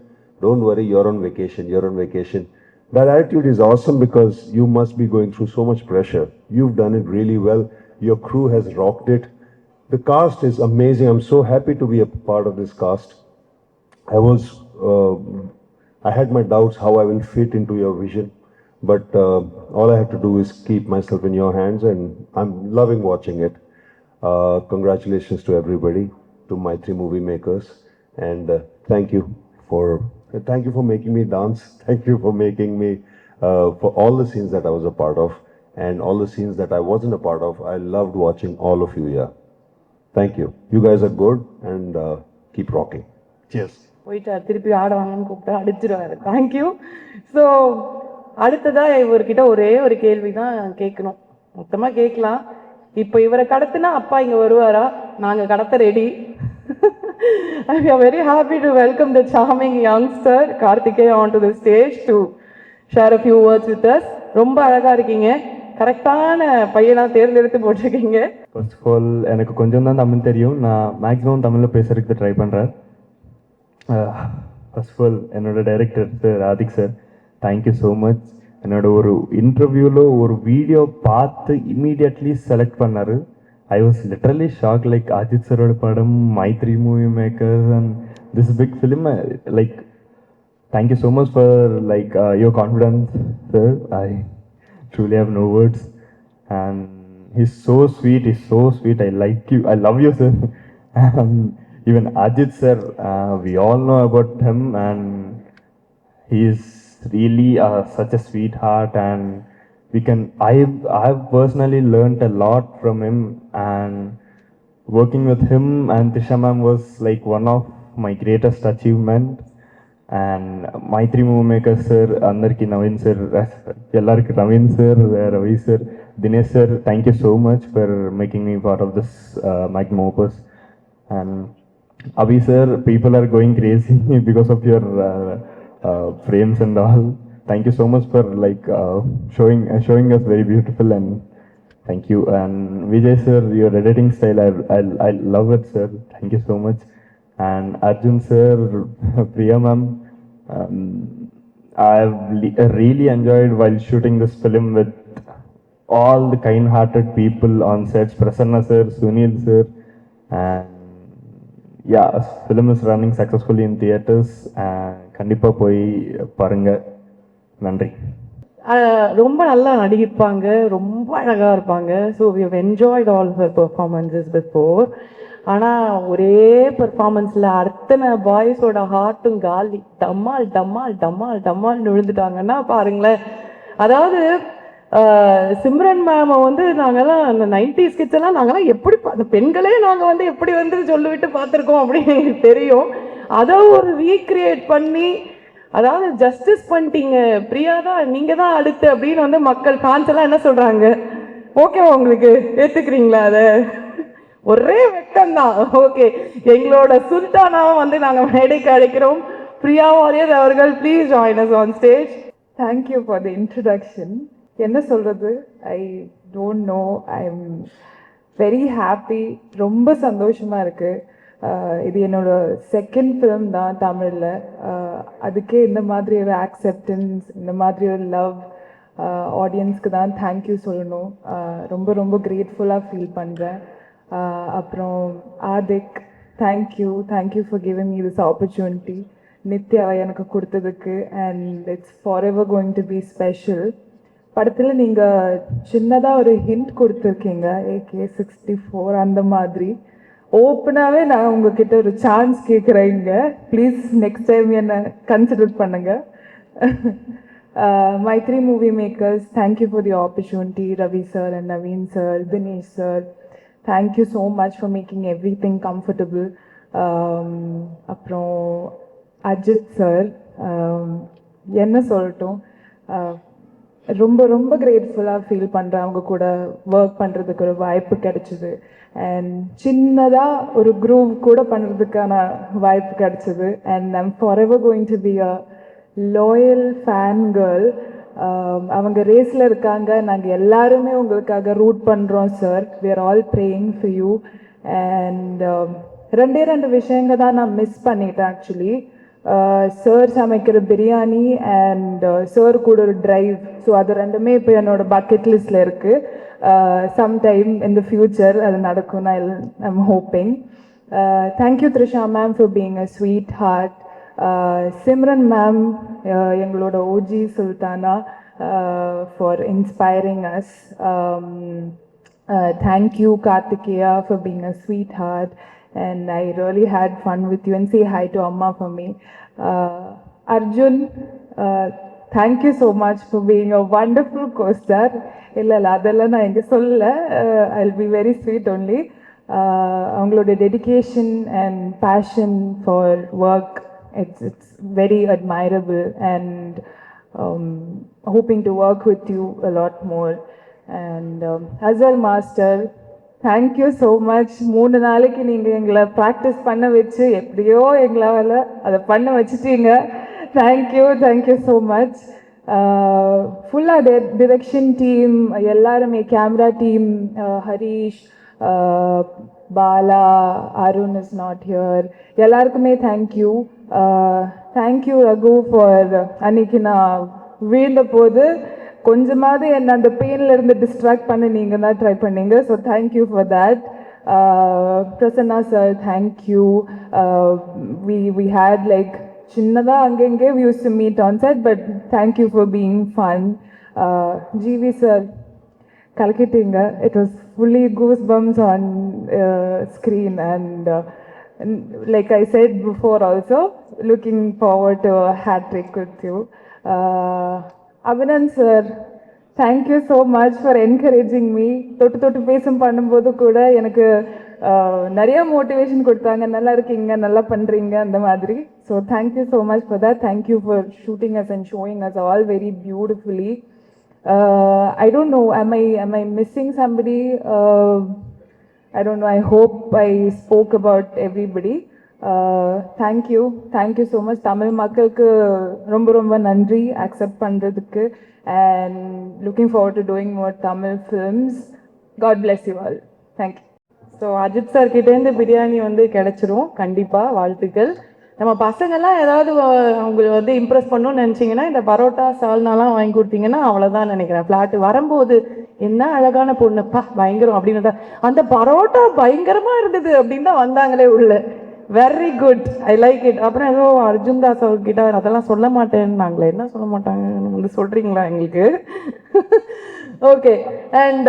don't worry, you're on vacation, you're on vacation. That attitude is awesome because you must be going through so much pressure. You've done it really well. Your crew has rocked it. The cast is amazing. I'm so happy to be a part of this cast. I had my doubts how I will fit into your vision, but all I have to do is keep myself in your hands, and I'm loving watching it. Congratulations to everybody, to my 3 movie makers, and thank you for making me dance. Thank you for making me for all the scenes that I was a part of, and all the scenes that I wasn't a part of. I loved watching all of you here. Thank you. You guys are good, and keep rocking. Cheers. போயிட்டார், திருப்பி ஆடுவாங்கன்னு கூப்பிட்டு அடிச்சிருவாரு. Thank you. So அடுத்ததாக இவர்கிட்ட ஒரே ஒரு கேள்வி தான் கேட்கணும். மொத்தமாக கேட்கலாம். இப்போ இவரை கடத்தினா அப்பா இங்கே வருவாரா? நாங்கள் கடத்த ready. We are very happy to welcome the charming youngster Karthikeya onto the stage to share a few words with us. ரொம்ப அழகாக இருக்கீங்க. கரெக்டான பையனாக தேர்ந்தெடுத்து போட்டிருக்கீங்க. ஃபர்ஸ்ட் ஆஃப் ஆல் எனக்கு கொஞ்சம் தான் தமிழ் தெரியும். நான் மேக்ஸிமம் தமிழில் பேசுறதுக்கு ட்ரை பண்ணுறேன். ஃபர்ஸ்ட் ஆஃப் ஆல் என்னோட director sir Adhik sir, thank you so much. என்னோட ஒரு இன்டர்வியூவில் ஒரு வீடியோ பார்த்து இம்மீடியட்லி செலக்ட் பண்ணார். I was literally shock, like Ajith சரோட படம், மை 3 movie makers and this big film. Like thank you so much for like your confidence sir. I truly have no words, and he's so sweet, I like you, I love you sir. Even Ajit sir, we all know about him, and he is really such a sweetheart, and I've personally learned a lot from him, and working with him and Trisha ma'am was like one of my greatest achievement. And my 3 movie makers sir, andarki Naveen sir, ellarku Naveen sir, Ravi sir, Dinesh sir, thank you so much for making me part of this magnum opus. And Abhi sir, people are going crazy because of your frames and all. Thank you so much for like showing us very beautiful, and thank you. And Vijay sir, your editing style, I love it sir, thank you so much. And Arjun sir, Priya ma'am, I've really enjoyed while shooting this film with all the kind-hearted people on sets. Prasanna sir, Sunil sir, and yeah, film is running successfully in theaters. கண்டிப்பா போய் பாருங்க. நன்றி. ரொம்ப நல்லா நடிப்பாங்க, ரொம்ப அழகா இருப்பாங்க. So we have enjoyed all her performances before. ஆனால் ஒரே பெர்ஃபார்மன்ஸில் அத்தனை பாய்ஸோட ஹார்ட்டும் காலி, டம்மால் டம்மால் டம்மால் டம்மால்னு விழுந்துட்டாங்கன்னா பாருங்களேன். அதாவது சிம்ரன் மேமை வந்து நாங்கள்லாம் அந்த 90s கிட்ஸ் எல்லாம் நாங்கள்லாம் எப்படி அந்த பெண்களே நாங்கள் வந்து எப்படி வந்து சொல்லிவிட்டு பார்த்துருக்கோம் அப்படின்னு எங்களுக்கு தெரியும். அதை ஒரு ரீக்ரியேட் பண்ணி, அதாவது ஜஸ்டிஸ் பண்ணிட்டீங்க, பிரியா தான் நீங்கள் தான் அடுத்து அப்படின்னு வந்து மக்கள் ஃபேன்ஸ் எல்லாம் என்ன சொல்கிறாங்க? ஓகேவா உங்களுக்கு? ஏற்றுக்கிறீங்களா அதை? ஒரே வெக்கம்தான். ஓகே, எங்களோட சுல்தானாவை வந்து நாங்கள் மேடைக்கு அழைக்கிறோம். பிரியா வாரியர் அவர்கள், please join us on stage. Thank you for the introduction. என்ன சொல்கிறது, ஐ don't no. I am very happy, ரொம்ப சந்தோஷமாக இருக்குது. இது என்னோட செகண்ட் ஃபிலிம் தான் தமிழில். அதுக்கே இந்த மாதிரி ஒரு ஆக்செப்டன்ஸ், இந்த மாதிரி ஒரு லவ் ஆடியன்ஸ்க்கு தான் தேங்க்யூ சொல்லணும். ரொம்ப ரொம்ப கிரேட்ஃபுல்லாக ஃபீல் பண்ணுறேன். அப்புறம் Adhik, thank you for giving me this opportunity. Nithya எனக்கு கொடுத்ததுக்கு, and it's for ever going to B special. படத்தில் நீங்கள் சின்னதாக ஒரு ஹிண்ட் கொடுத்துருக்கீங்க, AK-64 அந்த மாதிரி. ஓப்பனாகவே நான் உங்ககிட்ட ஒரு சான்ஸ் கேட்குறேங்க, ப்ளீஸ் நெக்ஸ்ட் டைம் என்னை கன்சிடர் பண்ணுங்கள். My 3 movie makers, thank you for the opportunity. Ravi sir and Naveen sir, Dinesh sir, thank you so much for making every thing comfortable. அப்புறம் அஜித் சார், என்ன சொல்லட்டும், ரொம்ப ரொம்ப கிரேட்ஃபுல்லாக ஃபீல் பண்ணுறேன். அவங்க கூட ஒர்க் பண்ணுறதுக்கு ஒரு வாய்ப்பு கிடைச்சிது. அண்ட் சின்னதாக ஒரு குரூப் கூட பண்ணுறதுக்கான வாய்ப்பு கிடைச்சிது. And I'm forever going to be a loyal fan girl. அவங்க ரேஸில் இருக்காங்க, நாங்கள் எல்லாருமே உங்களுக்காக ரூட் பண்ணுறோம் sir. We are all praying for you. And ரெண்டு விஷயங்க தான் நான் மிஸ் பண்ணிட்டேன் ஆக்சுவலி. சார் சமைக்கிற பிரியாணி அண்ட் சார் கூட ஒரு ட்ரைவ். ஸோ அது ரெண்டுமே இப்போ என்னோட பக்கெட் லிஸ்டில் இருக்குது. சம்டைம் இன் த ஃபியூச்சர் அது நடக்கும், நான் I'm hoping. Thank you Trisha ma'am for being a sweetheart. Simran ma'am, எங்களோட OG Sultana, for inspiring us. Thank you Karthikeya for being a sweetheart. And I really had fun with you, and say hi to Amma for me. Arjun, thank you so much for being a wonderful co-star. Illa adella na enga solla, I'll be very sweet only. Avangaloda dedication and passion for work, it's very admirable, and hoping to work with you a lot more. And Azal Master, thank you so much. 3 நாளைக்கு நீங்கள் எங்களை practice பண்ண வச்சு எப்படியோ எங்களால் அதை பண்ண வச்சுட்டீங்க. Thank you so much. ஃபுல்லாக டிரெக்ஷன் டீம் எல்லாருமே, camera team, Harish, Bala, Arun is not here, எல்லாருக்குமே தேங்க்யூ ரகு ஃபார் அன்னைக்கு நான் வீழ்ந்த போது கொஞ்சமாவது என்ன அந்த பெயினில் இருந்து டிஸ்ட்ராக்ட் பண்ண நீங்கள் தான் ட்ரை பண்ணீங்க. So thank you for that. Prasanna sir, thank you. We had like சின்னதாக அங்கங்கே we use to meet on set, but thank you for being fun. GV sir, கலக்கிட்டீங்க. It was fully goosebumps on screen. And like I said before also, looking forward to a hat trick with you. Abhinand sir, thank you so much for encouraging me. தொட்டு பேசும் பண்ணும்போது கூட எனக்கு நிறைய motivation கொடுத்தாங்க. நல்லா இருக்கீங்க, நல்லா பண்ணுறீங்க, அந்த மாதிரி. So thank you so much for that. Thank you for shooting us and showing as all very beautifully. I don't know, am I missing somebody? I don't know, I hope I spoke about everybody. Thank you so much. Tamil மக்களுக்கு ரொம்ப ரொம்ப நன்றி accept பண்ணுறதுக்கு. And looking forward to doing more Tamil films. God bless you all. Thank you. So Ajith sir கிட்டேருந்து பிரியாணி வந்து கிடைச்சிரும் கண்டிப்பாக. வாழ்த்துக்கள். நம்ம பசங்கள்லாம் ஏதாவது அவங்களை வந்து இம்ப்ரெஸ் பண்ணணும்னு நினச்சிங்கன்னா இந்த பரோட்டா சால்னாலாம் வாங்கி கொடுத்தீங்கன்னா அவ்வளோதான் நினைக்கிறேன். ஃப்ளாட்டு வரும்போது என்ன அழகான பொண்ணுப்பா பயங்கரம் அப்படின்னு அந்த பரோட்டா பயங்கரமாக இருந்தது அப்படின்னு தான் வந்தாங்களே உள்ள. Very good, I like it. அப்புறம் ஏதோ அர்ஜுன் தாஸ் அவர்கிட்ட அதெல்லாம் சொல்ல மாட்டேன்னு நாங்களே, என்ன சொல்ல மாட்டாங்க வந்து சொல்கிறீங்களா எங்களுக்கு? ஓகே. அண்ட்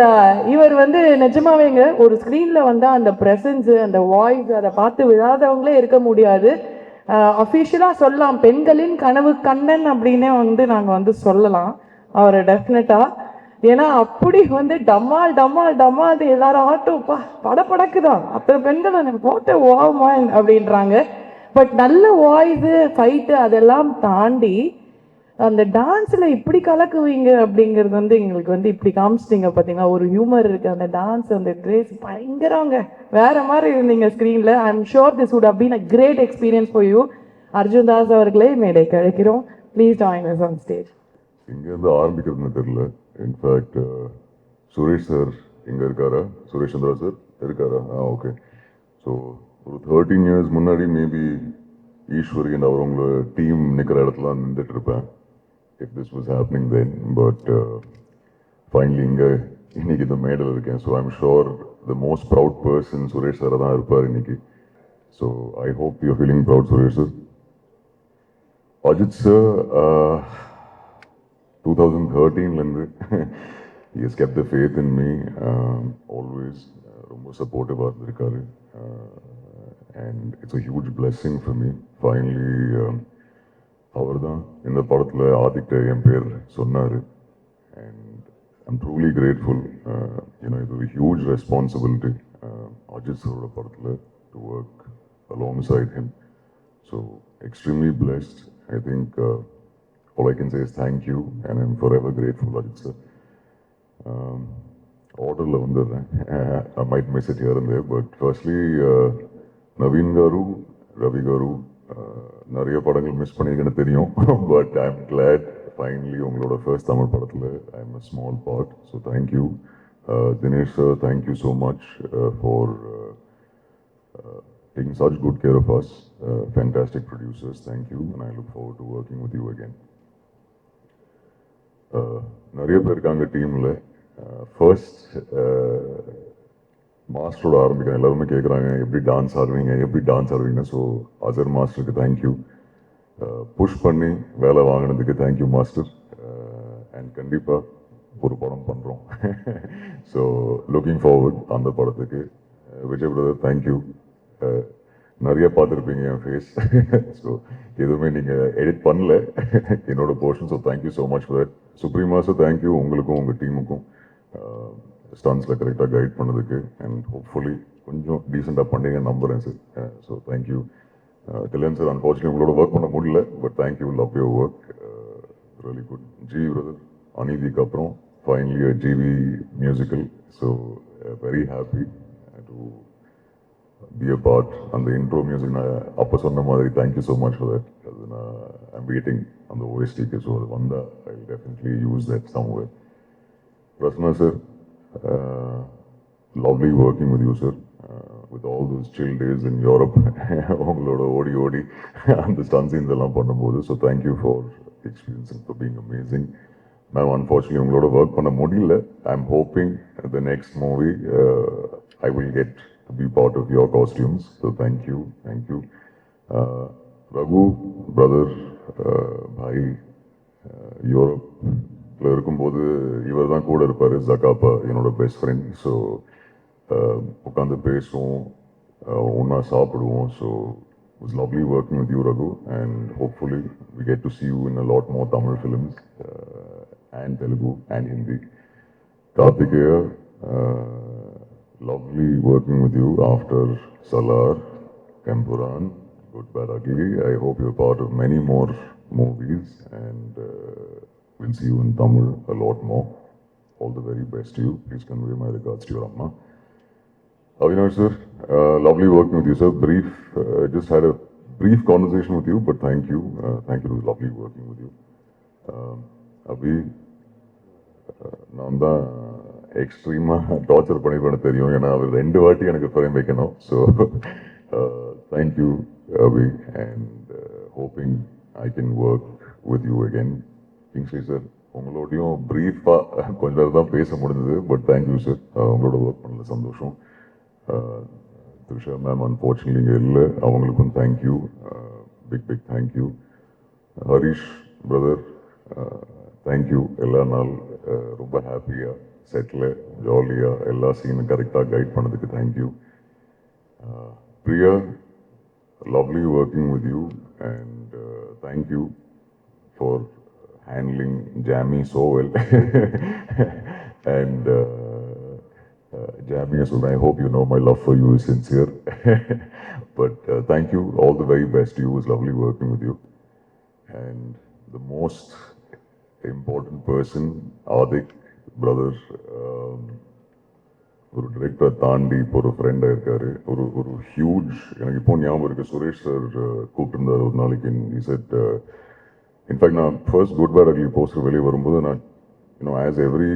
இவர் வந்து நிஜமாவேங்க ஒரு ஸ்க்ரீனில் வந்தால் அந்த ப்ரெசன்ஸு, அந்த வாய்ஸ், அதை பார்த்து விழாதவங்களே இருக்க முடியாது. அஃபிஷியலாக சொல்லலாம், பெண்களின் கனவு கண்ணன் அப்படின்னே வந்து நாங்கள் வந்து சொல்லலாம் அவரை டெஃபினட்டாக. ஏன்னா அப்படி வந்து டம்மால் டம்மால் டம்மால் எல்லாரும் ஆட்டோப்பா படப்படக்குதான். அத்தனை பெண்கள் எனக்கு போட்ட ஓவமா அப்படின்றாங்க. பட் நல்ல வாய்ஸு, ஃபைட்டு அதெல்லாம் தாண்டி அந்த டான்ஸில் இப்படி கலக்குவீங்க அப்படிங்கிறது வந்து எங்களுக்கு வந்து இப்படி காமிச்சிட்டிங்க பார்த்தீங்கன்னா. ஒரு ஹியூமர் இருக்குது அந்த டான்ஸ், அந்த கிரேஸ் பயங்கரங்க. வேற மாதிரி இருந்தீங்க ஸ்க்ரீனில். I am sure this would have been a great experience for you. Arjun Das அவர்களே மேடை கிடைக்கிறோம். Please join us on stage. இங்கேருந்து ஆரம்பிக்கிறதுன்னு தெரியல. இன்ஃபேக்ட் சுரேஷ் சார் இங்கே இருக்காரா? சுரேஷ் சந்திரா சார் இருக்காரா? ஓகே. ஸோ ஒரு 13 years முன்னாடி மேபி ஈஸ்வரி அண்ட் அவர் உங்களோட டீம் நிற்கிற இடத்துல நின்றுட்டு இருப்பேன், if this was happening then. But finally இன்னைக்கு இந்த மேடல் இருக்கேன். So I'm sure the most proud person Suresh sir தான் இருப்பார் இன்னைக்கு. So I hope you feeling proud Suresh sir. Ajith sir 2013லேருந்து he has kept the faith in me, always ரொம்ப சப்போர்ட்டிவாக இருந்திருக்காரு. And it's a huge blessing for me. Finally அவர் தான் இந்த படத்தில் ஆதிக்கிட்ட என் பேர் சொன்னார். And I'm truly grateful. It was a huge responsibility, Ajit Saroda Parthla, to work alongside him. So, extremely blessed. I think all I can say is thank you, and I'm forever grateful, Ajit sir. Orderல வந்துடுறேன். I might miss it here and there, but firstly, Naveen Garu, Ravi Garu, நிறைய படங்கள் miss பண்ணியிருக்கேன்னு தெரியும், but I'm glad finally உங்களோட first Tamil படத்தில் I'm a small part, so thank you. Dinesh sir, thank you so much for taking such good care of us. Fantastic producers, thank you, and I look forward to working with you again. நிறைய பேர் இருக்காங்க டீமில். First மாஸ்டரோட ஆரம்பிக்கிறேன். எல்லாருமே கேட்குறாங்க எப்படி dance ஆடுவீங்க. So அசர் மாஸ்டருக்கு thank you. Push பண்ணி வேலை வாங்கினதுக்கு தேங்க்யூ மாஸ்டர். அண்ட் கண்டிப்பாக ஒரு படம் பண்ணுறோம். ஸோ லுக்கிங் ஃபார்வர்ட் அந்த படத்துக்கு. Vijay brother thank you. நிறைய பார்த்துருப்பீங்க என் ஃபேஸ். ஸோ எதுவுமே நீங்கள் எடிட் பண்ணல என்னோட portion. So thank you so much for that. Supreme master thank you உங்களுக்கும் உங்கள் டீமுக்கும் ஸ்டன்ஸில் கரெக்டாக கைட் பண்ணதுக்கு. அண்ட் ஹோப்ஃபுல்லி கொஞ்சம் டீசெண்டாக பண்ணீங்க நம்புகிறேன் sir. So thank you. Kalyan sir unfortunately உங்களோட ஒர்க் பண்ண முடியல, but thank you, love your work, really good. GV brother அநீதிக்கு அப்புறம் finally GV musical. So very happy to be a part. அந்த இன்ட்ரோ மியூசிக் நான் அப்போ சொன்ன மாதிரி thank you so much for that. அது நான் ஐம் வெயிட்டிங் அந்த ஓஎஸ்டிக்கு. ஸோ அது வந்தால் I will definitely use that somewhere. Prasanna sir, lovely working with you sir, with all those chill days in Europe. உங்களோட ஓடி அந்த ஸ்டன் சீன்ஸ் எல்லாம் பண்ணும்போது. So thank you for experience and for being amazing. Ma'am unfortunately உங்களோட work பண்ண முடியல. I am hoping the next movie I will get to be part of your costumes. So thank you. Raghu brother, boy, யூரோப்பில் இருக்கும்போது இவர் தான் கூட இருப்பார். ஜகாப்பா என்னோட பெஸ்ட் ஃப்ரெண்ட். ஸோ உட்காந்து பேசுவோம், ஒன்றா சாப்பிடுவோம். So it was lovely working with you, Raghu, and hopefully we get to see you in a lot more Tamil films and Telugu and Hindi. Karthikeya, lovely working with you after Salar, Tempuran, Good Bad Ugly. I hope you're part of many more movies, and we'll see you in Tamil a lot more. All the very best to you. Please convey my regards to your Amma. Avinash sir, lovely working with you sir. Just had a brief conversation with you, but thank you. It was lovely working with you. Abhi, நான் தான் எக்ஸ்ட்ரீமாக torture பண்ணிருப்பேன்னு தெரியும். ஏன்னா அவர் 2 வாட்டி எனக்கு frame வைக்கணும். So thank you Abhi, and hoping I can work with you again. Kingsley sir, உங்களோடையும் ப்ரீஃபாக கொஞ்ச நேரம் தான் பேச முடிஞ்சது, பட் தேங்க்யூ சார். உங்களோட ஒர்க் பண்ணல சந்தோஷம். Trisha ma'am unfortunately இங்கே இல்லை, அவங்களுக்கும் thank you, big thank you. Harish brother thank you. எல்லா நாள் ரொம்ப ஹாப்பியாக செட்டில் ஜாலியாக எல்லா சீனும் கரெக்டாக கைட் பண்ணதுக்கு thank you. Priya, lovely working with you, and thank you for handling Jamie so well. And Jamie, I hope you know my love for you is sincere. But thank you, all the very best to you. It was lovely working with you. And the most important person, Adik brother, ஒரு director தாண்டி இப்போ ஒரு ஃப்ரெண்டாக இருக்காரு. ஒரு huge, எனக்கு இப்போ ஞாபகம் இருக்குது, சுரேஷ் சார் கூப்பிட்டுருந்தார் ஒரு நாளைக்கு. செட் இன்ஃபேக்ட் நான் first Good bad Ugly poster வெளியே வரும்போது நான் ஆஸ் எவ்ரி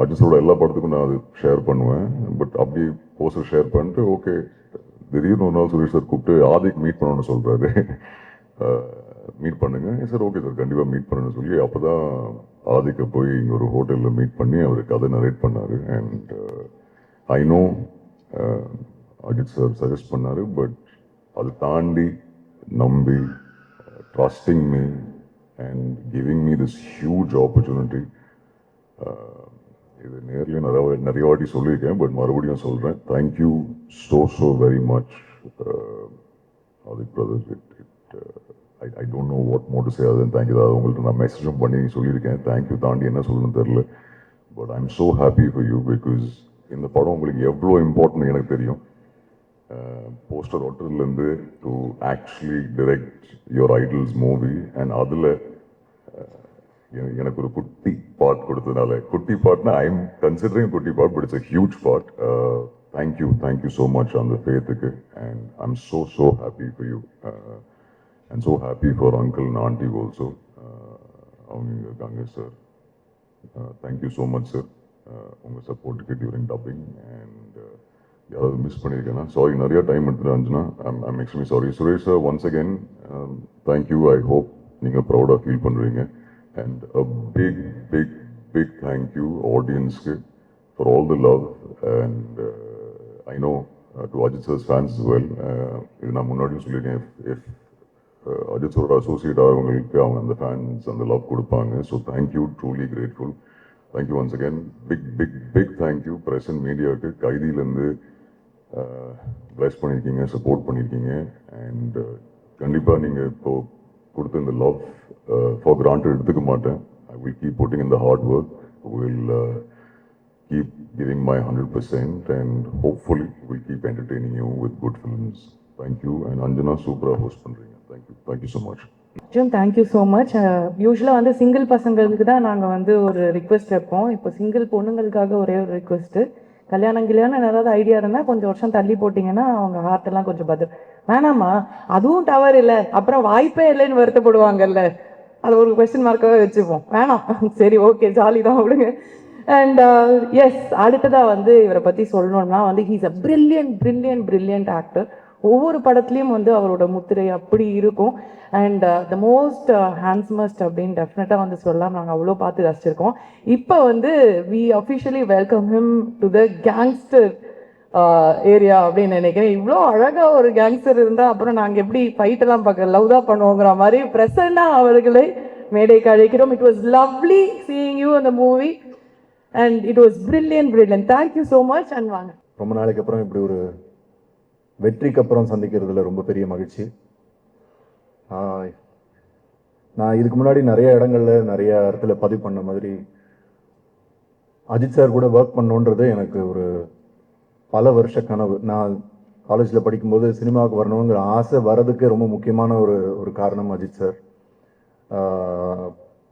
அஜித்தோட எல்லா படத்துக்கும் நான் அது ஷேர் பண்ணுவேன். பட் அப்படி போஸ்டர் ஷேர் பண்ணிட்டு ஓகே, திடீர்னு ஒரு நாள் சுரேஷ் சார் கூப்பிட்டு ஆதிக் மீட் பண்ணணும்னு சொல்கிறாரு. மீட் பண்ணுங்க சார். ஓகே சார், கண்டிப்பாக மீட் பண்ணணும்னு சொல்லி அப்போ தான் ஆதிக்கை போய் இங்கே ஒரு ஹோட்டலில் மீட் பண்ணி அவர் கதை நரேட் பண்ணார். And I know Ajith sir suggest பண்ணார், பட் அதை தாண்டி நம்பி trusting me and giving me this huge opportunity. இது நேர்லேயும் நிறைய வாட்டி சொல்லியிருக்கேன், பட் மறுபடியும் சொல்கிறேன். Thank you so very much Adhik brother. I don't know what more to say. அது தேங்க்யூ. அதாவது உங்கள்கிட்ட நான் மெசேஜும் பண்ணி சொல்லியிருக்கேன். தேங்க்யூ தாண்டி என்ன சொல்லணும்னு தெரில. But I am so happy for you because இந்த படம் உங்களுக்கு எவ்வளோ இம்பார்ட்டன்ட் எனக்கு தெரியும். போஸ்டர் ஒட்டுறதுலேருந்து to actually direct your idol's movie and அதில் எனக்கு ஒரு குட்டி பார்ட் கொடுத்ததுனால, குட்டி பார்ட்னா ஐ எம் கன்சிடரிங் குட்டி part but it's a huge part. Thank you so much அந்த ஃபேத்துக்கு and I am so happy for you and so happy for uncle and aunty also. அவங்க இருக்காங்க sir. Thank you so much sir உங்கள் சப்போர்ட்டுக்கு during dubbing. And யாராவது miss பண்ணியிருக்கேன்னா sorry, நிறைய time எடுத்துட்டு அஞ்சுனா I'm extremely sorry. Suresh sir once again thank you. I hope நீங்கள் ப்ரௌடாக ஃபீல் பண்ணுறீங்க. அண்ட் அ பிக் தேங்க்யூ ஆடியன்ஸ்க்கு for all the love and I know to Ajith sir's fans as well. இது நான் முன்னாடியும் சொல்லியிருக்கேன், இஃப் அஜித் சாரோட அசோசியேட் ஆகிறவங்களுக்கு அவங்க அந்த ஃபேன்ஸ் அந்த லவ் கொடுப்பாங்க. So thank you, truly grateful. Thank you once again. Big thank you press and மீடியாவுக்கு. கைதியிலேருந்து பிளஸ் பண்ணியிருக்கீங்க, சப்போர்ட் பண்ணியிருக்கீங்க. அண்ட் கண்டிப்பாக நீங்கள் இப்போ கொடுத்த இந்த லவ் ஃபார் கிராண்டட் எடுத்துக்க மாட்டேன். I will keep putting in the hard work, will keep giving my 100% and hopefully we'll keep entertaining you with good films. Thank you. And Anjana, super host பண்றீங்க. Thank you so much. Jim thank you so much. யூஸ்வலாக வந்து single பசங்களுக்கு தான் நாங்கள் வந்து ஒரு request வைப்போம். இப்போ சிங்கிள் பொண்ணுங்களுக்காக ஒரே ஒரு ரிக்வெஸ்ட்டு, கல்யாணம் ஏதாவது ஐடியா இருந்தால் கொஞ்சம் வருஷம் தள்ளி போட்டிங்கன்னா அவங்க ஹார்ட்டெல்லாம் கொஞ்சம் பத்திரம். வேணாமா, அதுவும் டவர் இல்லை, அப்புறம் வாய்ப்பே இல்லைன்னு வருத்தப்படுவாங்கல்ல, அது ஒரு கொஸ்டின் மார்க்காகவே வச்சுப்போம். வேணாம், சரி ஓகே, ஜாலி தான் விடுங்க. அண்ட் எஸ், அடுத்ததாக வந்து இவரை பற்றி சொல்லணும்னா வந்து ஹீஸ் அ பிரில்லியன்ட் ஆக்டர். ஒவ்வொரு படத்துலையும் வந்து அவரோட முத்திரை அப்படி இருக்கும். அண்ட் த மோஸ்ட் ஹேண்ட்ஸமஸ்ட் அப்படின்னு டெஃபினட்டாக வந்து சொல்லலாம். நாங்கள் அவ்வளோ பார்த்து ரசிச்சிருக்கோம். இப்போ வந்து we officially welcome him to the gangster area அப்படின்னு நினைக்கிறேன். இவ்வளோ அழகாக ஒரு கேங்ஸ்டர் இருந்தால் அப்புறம் நாங்கள் எப்படி ஃபைட்டெல்லாம் பார்க்க லவ் தான் பண்ணுவோங்கிற மாதிரி பிரசன்னா அவர்களை மேடைக்கு அழைக்கிறோம். It was lovely seeing you அந்த movie and it was brilliant. Thank you so much. And வாங்க. ரொம்ப நாளைக்கு அப்புறம் இப்படி ஒரு வெற்றிக்கு அப்புறம் சந்திக்கிறதுல ரொம்ப பெரிய மகிழ்ச்சி. நான் இதுக்கு முன்னாடி நிறைய இடத்துல பதிவு பண்ண மாதிரி அஜித் சார் கூட ஒர்க் பண்ணணுன்றது எனக்கு ஒரு பல வருஷ கனவு. நான் காலேஜில் படிக்கும்போது சினிமாவுக்கு வரணுங்கிற ஆசை வரதுக்கு ரொம்ப முக்கியமான ஒரு காரணம் அஜித் சார்.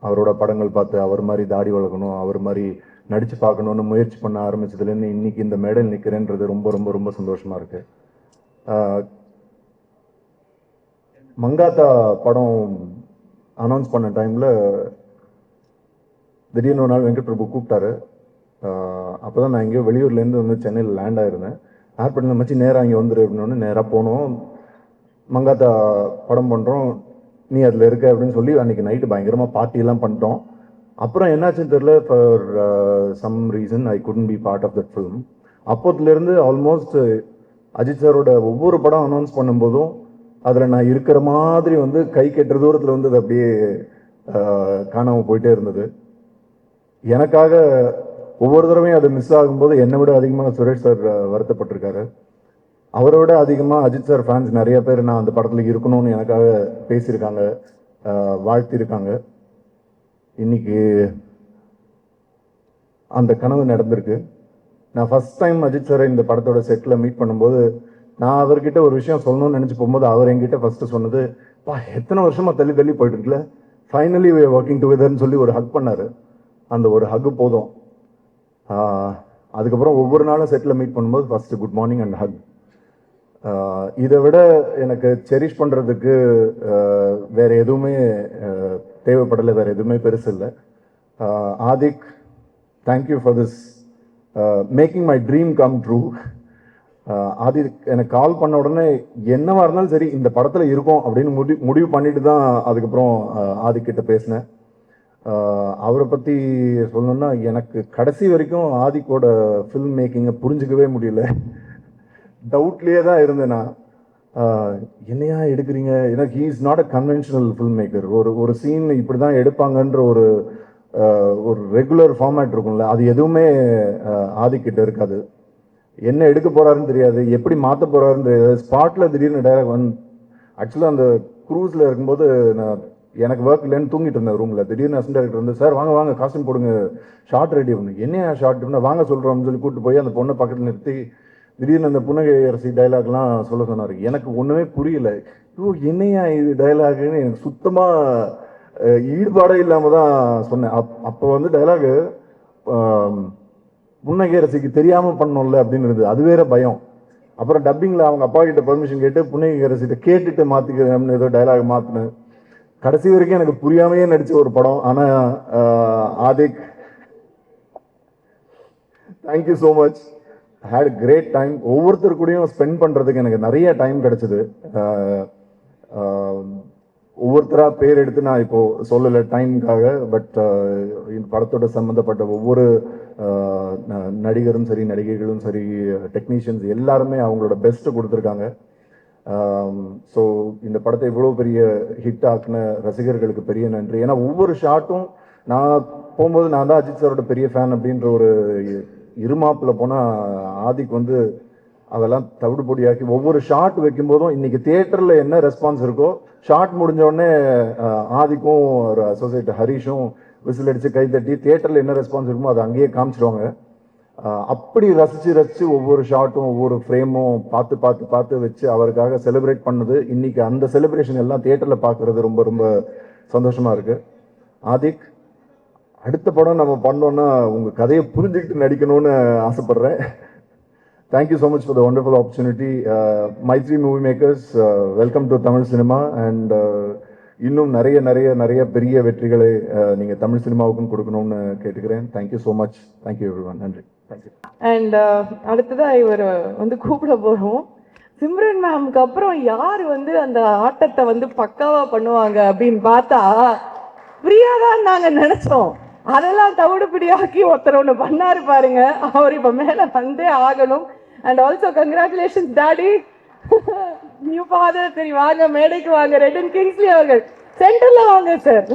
அவரோட படங்கள் பார்த்து அவர் மாதிரி தாடி வளர்க்கணும், அவர் மாதிரி நடித்து பார்க்கணுன்னு முயற்சி பண்ண ஆரம்பிச்சதுலேருந்து இன்னைக்கு இந்த மேடையில் நிற்கிறேன்றது ரொம்ப ரொம்ப ரொம்ப சந்தோஷமாக இருக்கு. மங்காத்தா படம் அனௌன்ஸ் பண்ண டைமில் திடீர்னு ஒரு நாள் வெங்கட் பிரபு கூப்பிட்டாரு. அப்போ தான் நான் எங்கேயோ வெளியூர்லேருந்து வந்து சென்னையில் லேண்ட் ஆகிருந்தேன். ஏர்போர்ட்டில் மச்சி நேராக இங்கே வந்துரு அப்படின்னு நேராக போனோம். மங்காத்தா படம் பண்ணுறோம், நீ அதில் இருக்க அப்படின்னு சொல்லி அன்றைக்கி நைட்டு பயங்கரமாக பார்ட்டியெல்லாம் பண்ணிட்டோம். அப்புறம் என்னாச்சுன்னு தெரியல, for some reason I couldn't be part of that film. அப்போதுலேருந்து ஆல்மோஸ்ட் அஜித் சாரோட ஒவ்வொரு படம் அனௌன்ஸ் பண்ணும்போதும் அதில் நான் இருக்கிற மாதிரி வந்து கை கெட்டுற தூரத்தில் வந்து அது அப்படியே காணாமல் போயிட்டே இருந்தது. எனக்காக ஒவ்வொரு தடவையும் அது மிஸ் ஆகும்போது என்னை விட அதிகமாக சுரேஷ் சார் வருத்தப்பட்டிருக்காரு. அவரை விட அதிகமாக அஜித் சார் ஃபேன்ஸ் நிறைய பேர் நான் அந்த படத்தில் இருக்கணும்னு எனக்காக பேசியிருக்காங்க, வாழ்த்திருக்காங்க. இன்னைக்கு அந்த கனவு நடந்திருக்கு. நான் ஃபர்ஸ்ட் டைம் அஜித் சாரை இந்த படத்தோட செட்டில் மீட் பண்ணும்போது நான் அவர்கிட்ட ஒரு விஷயம் சொல்லணும்னு நினச்சி போகும்போது அவர் என்கிட்ட ஃபஸ்ட்டு சொன்னது, பா எத்தனை வருஷமாக தள்ளி போயிட்டு இருக்குல்ல, ஃபைனலி வி ஆர் ஒர்க்கிங் டுகெதர்னு சொல்லி ஒரு ஹக் பண்ணார். அந்த ஒரு ஹக்கு போதும். அதுக்கப்புறம் ஒவ்வொரு நாளும் செட்டில் மீட் பண்ணும்போது first good morning and Haq. இதை விட எனக்கு செரிஷ் பண்ணுறதுக்கு வேறு எதுவுமே தேவைப்படலை, வேறு எதுவுமே பெருசு இல்லை. Adhik, thank you for this making my dream come true. Adhik எனக்கு கால் பண்ண உடனே என்னவா இருந்தாலும் சரி இந்த படத்தில் இருக்கும் அப்படின்னு முடிவு பண்ணிட்டு தான் அதுக்கப்புறம் ஆதிக் கிட்ட பேசினேன். அவரை பற்றி சொல்லணுன்னா எனக்கு கடைசி வரைக்கும் ஆதிக்கோட ஃபில்ம் மேக்கிங்கை புரிஞ்சிக்கவே முடியல. டவுட்லேயே தான் இருந்தேன் நான். என்னையா எடுக்கிறீங்க, எனக்கு he is not a conventional film maker. ஒரு சீன் இப்படி தான் எடுப்பாங்கன்ற ஒரு ரெகுலர் ஃபார்மேட் இருக்கும்ல, அது எதுவுமே ஆதிக்கிட்ட இருக்காது. என்ன எடுக்க போகிறாருன்னு தெரியாது, எப்படி மாற்ற போகிறாருன்னு தெரியாது. ஸ்பாட்டில் திடீர்னு டைரக்ட் ஆக்சுவலாக அந்த க்ரூஸில் இருக்கும்போது நான் எனக்கு ஒர்க் இல்லைன்னு தூங்கிட்டு இருந்தேன் ரூமில். திடீர்னு அசிஸ்டன்ட் டைரக்டர் வந்து, சார் வாங்க வாங்க காஸ்டியூம் போடுங்க, ஷார்ட் ரெடி பண்ணு. என்னையா ஷார்ட்னா, வாங்க சொல்கிறோம்னு சொல்லி கூப்பிட்டு போய் அந்த பொண்ணை பக்கத்தில் நிறுத்தி திடீர்னு அந்த புன்னகை அரசி டைலாக்லாம் சொல்ல சொன்னார். எனக்கு ஒன்றுமே புரியல. ஐயோ என்னையா இது டைலாகுன்னு எனக்கு சுத்தமாக ஈடுபாடே இல்லாமல் தான் சொன்னேன். அப்போ வந்து டைலாகு புன்னகை அரசிக்கு தெரியாமல் பண்ணோம்ல அப்படின்னு இருந்தது. அது வேற பயம். அப்புறம் டப்பிங்கில் அவங்க அப்பா கிட்ட பெர்மிஷன் கேட்டு புன்னகை அரசிட்ட கேட்டுட்டு மாற்றிக்கிறேன்னு ஏதோ டைலாக் மாற்றினேன். கடைசி வரைக்கும் எனக்கு புரியாமையே நடித்த ஒரு படம். ஆனால் Adhik, thank you so much. Had great time. ஒவ்வொருத்தர் கூடயும் ஸ்பெண்ட் பண்ணுறதுக்கு எனக்கு நிறைய டைம் கிடச்சிது. ஒவ்வொருத்தராக பேர் எடுத்து நான் இப்போது சொல்லலை டைமுக்காக. பட் இந்த படத்தோட சம்மந்தப்பட்ட ஒவ்வொரு நடிகரும் சரி, நடிகைகளும் சரி, டெக்னீஷியன்ஸ் எல்லாருமே அவங்களோட பெஸ்ட்டை கொடுத்துருக்காங்க. ஸோ இந்த படத்தை இவ்வளோ பெரிய ஹிட் ஆக்குன ரசிகர்களுக்கு பெரிய நன்றி. ஏன்னா ஒவ்வொரு ஷாட்டும் நான் போகும்போது நான் தான் அஜித் சாரோட பெரிய ஃபேன் அப்படின்ற ஒரு இருமாப்பில் போனால் ஆதிக் வந்து அதெல்லாம் தவிடுபொடியாக்கி ஒவ்வொரு ஷாட் வைக்கும்போதும் இன்னைக்கு தியேட்டரில் என்ன ரெஸ்பான்ஸ் இருக்கோ, ஷாட் முடிஞ்சோடனே ஆதிக்கும் ஒரு அசோசியேட் ஹரிஷும் விசில் அடித்து கைத்தட்டி தியேட்டரில் என்ன ரெஸ்பான்ஸ் இருக்குமோ அதை அங்கேயே காமிச்சிடுவாங்க. அப்படி ரசித்து ஒவ்வொரு ஷாட்டும் ஒவ்வொரு ஃப்ரேமும் பார்த்து வச்சு அவருக்காக செலிப்ரேட் பண்ணது. இன்னைக்கு அந்த செலிப்ரேஷன் எல்லாம் தியேட்டரில் பார்க்குறது ரொம்ப ரொம்ப சந்தோஷமாக இருக்குது. ஆதிக், அடுத்த படம் நம்ம பண்ணோன்னா உங்கள் கதையை புரிஞ்சுக்கிட்டு நடிக்கணும்னு ஆசைப்பட்றேன். Thank you so much for the wonderful opportunity. Mythri movie Makers, welcome to Tamil cinema. And இன்னும் நிறைய நிறைய நிறைய பெரிய வெற்றிகளை நீங்கள் தமிழ் சினிமாவுக்கும் கொடுக்கணும்னு கேட்டுக்கிறேன். Thank you so much. Thank you everyone. நன்றி. தேங்க்யூ. அண்ட் அடுத்ததாக இவர் வந்து கூப்பிட போகிறோம். சிம்ரன் மேம்க்கு அப்புறம் யார் வந்து அந்த ஆட்டத்தை வந்து பக்காவாக பண்ணுவாங்க அப்படின்னு பார்த்தா பிரியா தான் நாங்கள் நினச்சோம். அதெல்லாம் தவிடுபிடியாக்கி ஒருத்தர் ஒன்று பண்ணாரு பாருங்க. அவர் இப்போ மேலே வந்தே ஆகணும். And also congratulations daddy, new father. சரி வாங்க, மேடைக்கு வாங்க. ரெட்டன் கிங்ஸ்லி அவர்கள் சென்டரில் வாங்க சார்.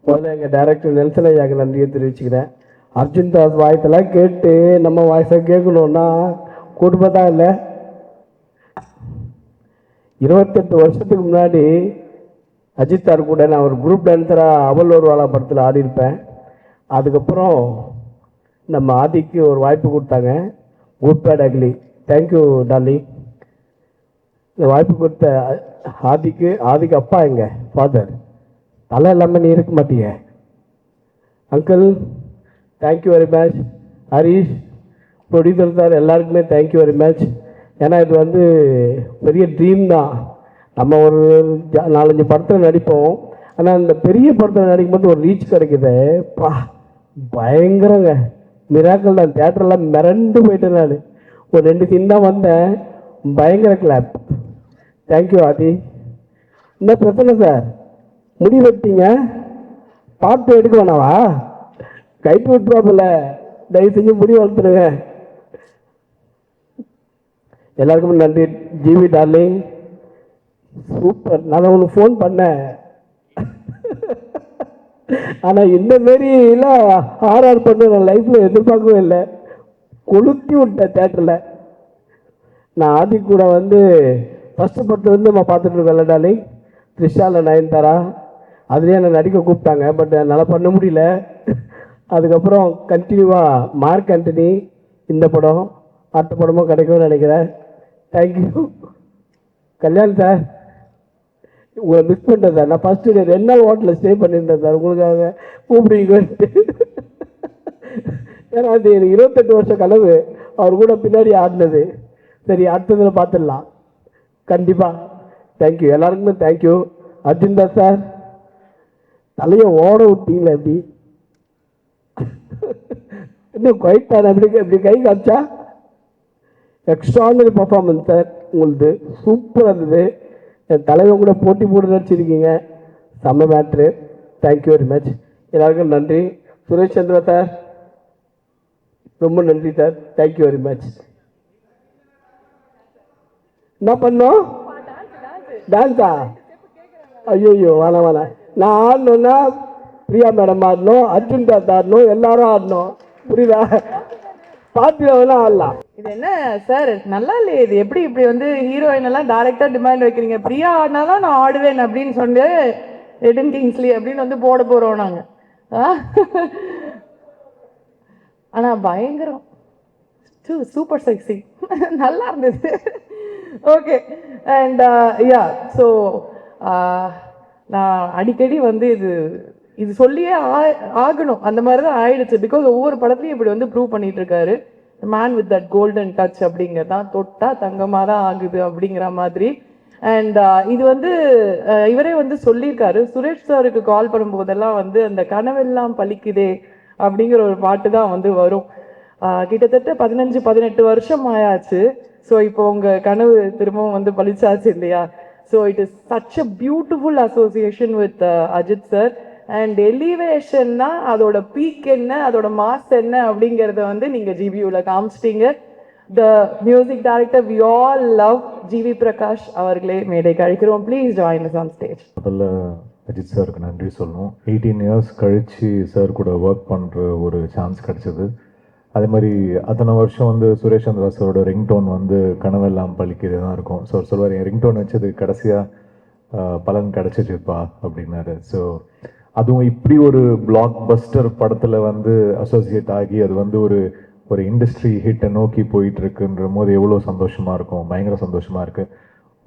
முதல்ல எங்கள் டைரக்டர் நெல்சன் ஐயாக்கு நன்றியை தெரிவிச்சுக்கிறேன். அர்ஜுன் தாஸ் வாய்ஸெல்லாம் கேட்டு நம்ம வாய்ஸை கேட்கணுன்னா குடும்பம் தான் இல்லை. 28 வருஷத்துக்கு முன்னாடி அஜித் சார் கூட நான் ஒரு குரூப் டான்ஸராக அவள் ஒரு வாழா படத்தில் ஆடியிருப்பேன். அதுக்கப்புறம் நம்ம ஆதிக்கு ஒரு வாய்ப்பு கொடுத்தாங்க, குட் பேட் அக்லி. தேங்க்யூ டார்லி. இந்த வாய்ப்பு கொடுத்த ஆதிக்கு அப்பா எங்க ஃபாதர், தலை இல்லாமல் நீ இருக்க மாட்டீங்க uncle. Thank you very much. Harish, producer sir, எல்லாருக்குமே தேங்க்யூ வெரி மச். ஏன்னா இது வந்து பெரிய ட்ரீம் தான். நம்ம ஒரு 4-5 படத்தில் நடிப்போம். ஆனால் இந்த பெரிய படத்தில் நடிக்கும்போது ஒரு ரீச் கிடைக்குது, பா பயங்கரங்க, மிராக்கள் தான். தேட்டரெல்லாம் மிரண்டு போயிட்டேன் நான். ஒரு 2 சீன் தான் வந்தேன், பயங்கர கிளாப். தேங்க்யூ ஆதி. என்ன பிரச்சனை சார், முடி வெட்டிங்க, பாட்டு எடுக்க வேணாவா? கைட்டு விட்டுருவாப்புல, தயவு செஞ்சு முடி வளர்த்துருங்க. எல்லாருக்குமே நன்றி. GV darling, super. நான் உனக்கு ஃபோன் பண்ணேன், ஆனால் இந்த மாரிலாம் ஆர்ஆர் பண்ண நான் லைஃப்பில் எதிர்பார்க்கவே இல்லை. கொளுத்தி விட்டேன் தேட்டரில். நான் ஆதி கூட வந்து ஃபஸ்ட்டு படத்தை வந்து நம்ம பார்த்துட்டு இருக்கோம்ல டார்லிங், த்ரிஷாவில் நயன்தாரா, அதுலேயே என்னை நடிக்க கூப்பிட்டாங்க. பட் என்னால் பண்ண முடியல. அதுக்கப்புறம் கண்டினியூவாக மார்க் ஆண்டனி, இந்த படம் அடுத்த படமும் கிடைக்கும்னு நினைக்கிறேன். தேங்க்யூ. கல்யாண் சார், உங்களை மிஸ் பண்ணிட்டேன் சார். நான் ஃபஸ்ட்டு 2 நாள் ஹோட்டலில் ஸ்டே பண்ணியிருந்தேன் சார், உங்களுக்காக கூப்பிடுவீங்கன்ட்டு. ஏன்னா அது எனக்கு 28 வருஷம் கனவு அவர் கூட பின்னாடி ஆடினது. சரி, அடுத்ததில் பார்த்துடலாம் கண்டிப்பாக. தேங்க்யூ எல்லாருக்குமே தேங்க்யூ. அர்ஜுன் தாஸ் சார், தலையை ஓட விட்டீங்களா? எப்படி இன்னும் குவைட்டான எப்படி கை காமிச்சா? எக்ஸ்ட்ரானரி பர்ஃபார்மன்ஸ் சார் உங்களுது, சூப்பராக இருந்தது. என் தலைவன் கூட போட்டி போட்டு நடிச்சிருக்கீங்க, செம்ம மேட்ரு. Thank you very much. எல்லாருக்கும் நன்றி. சுரேஷ் சந்திரா சார், ரொம்ப நன்றி சார். Thank you very much. என்ன பண்ணோம்? டான்ஸா? ஐயோ வேணாம். நான் ஆடணும்னா பிரியா மேடம் ஆடணும், அர்ஜுன் தாஸ் ஆடணும், எல்லாரும் ஆடணும். புரியுதா? பாட்டில் வேணா ஆடலாம். இது என்ன சார், நல்லா இல்லையே இது. எப்படி இப்படி வந்து ஹீரோயின் எல்லாம் டைரக்டா டிமாண்ட் வைக்கிறீங்க? பிரியா ஆடினாதான் நான் ஆடுவேன் அப்படின்னு சொல்லி எடன் கிங்ஸ்லி அப்படின்னு வந்து போட போகிறோம் நாங்கள். ஆனால் பயங்கரம், சூப்பர் செக்ஸி, நல்லா இருந்தது. ஓகே. அண்ட் யா, ஸோ நான் அடிக்கடி வந்து இது சொல்லியே ஆகணும், அந்த மாதிரி தான் ஆயிடுச்சு. பிகாஸ் ஒவ்வொரு படத்துலையும் இப்படி வந்து ப்ரூவ் பண்ணிட்டு இருக்காரு. Man with that golden touch அப்படிங்கிறது தான், தொட்டா தங்கமாக தான் ஆகுது அப்படிங்கிற மாதிரி. அண்ட் இது வந்து இவரே வந்து சொல்லியிருக்காரு, சுரேஷ் சாருக்கு கால் பண்ணும்போதெல்லாம் வந்து அந்த கனவெல்லாம் பலிக்குதே அப்படிங்கிற ஒரு பாட்டு தான் வந்து வரும். கிட்டத்தட்ட 15-18 வருஷம் ஆயாச்சு. ஸோ இப்போ உங்கள் கனவு திரும்பவும் வந்து பலிச்சாச்சு இல்லையா? So it is such a beautiful association with Ajith sir. And எலிவேஷன்னா அதோட பீக் என்ன, அதோட மாஸ் என்ன அப்படிங்கிறத வந்து நீங்கள் ஜிபியூவில் காமிச்சிட்டீங்க. The music director we all love GV Prakash அவர்களே மேடைக்கு அழைக்கிறோம். Please join us on stage. முதல்ல அஜித் சாருக்கு நன்றி சொல்லணும். 18 இயர்ஸ் கழித்து சார் கூட ஒர்க் பண்ணுற ஒரு சான்ஸ் கிடச்சிது. அதே மாதிரி அத்தனை வருஷம் வந்து சுரேஷ் சந்திரா சாரோட ரிங்டோன் வந்து கனவெல்லாம் பழிக்கிறது தான் இருக்கும். ஸோ சொல்லுவார், என் ரிங்டோன் வச்சது கடைசியாக பலன் கிடச்சிச்சுப்பா அப்படின்னாரு. ஸோ அதுவும் இப்படி ஒரு பிளாக் பஸ்டர் படத்தில் வந்து அசோசியேட் ஆகி அது வந்து ஒரு இண்டஸ்ட்ரி ஹிட்டை நோக்கி போயிட்டு இருக்குன்ற போது எவ்வளோ சந்தோஷமாக இருக்கும், பயங்கர சந்தோஷமாக இருக்குது.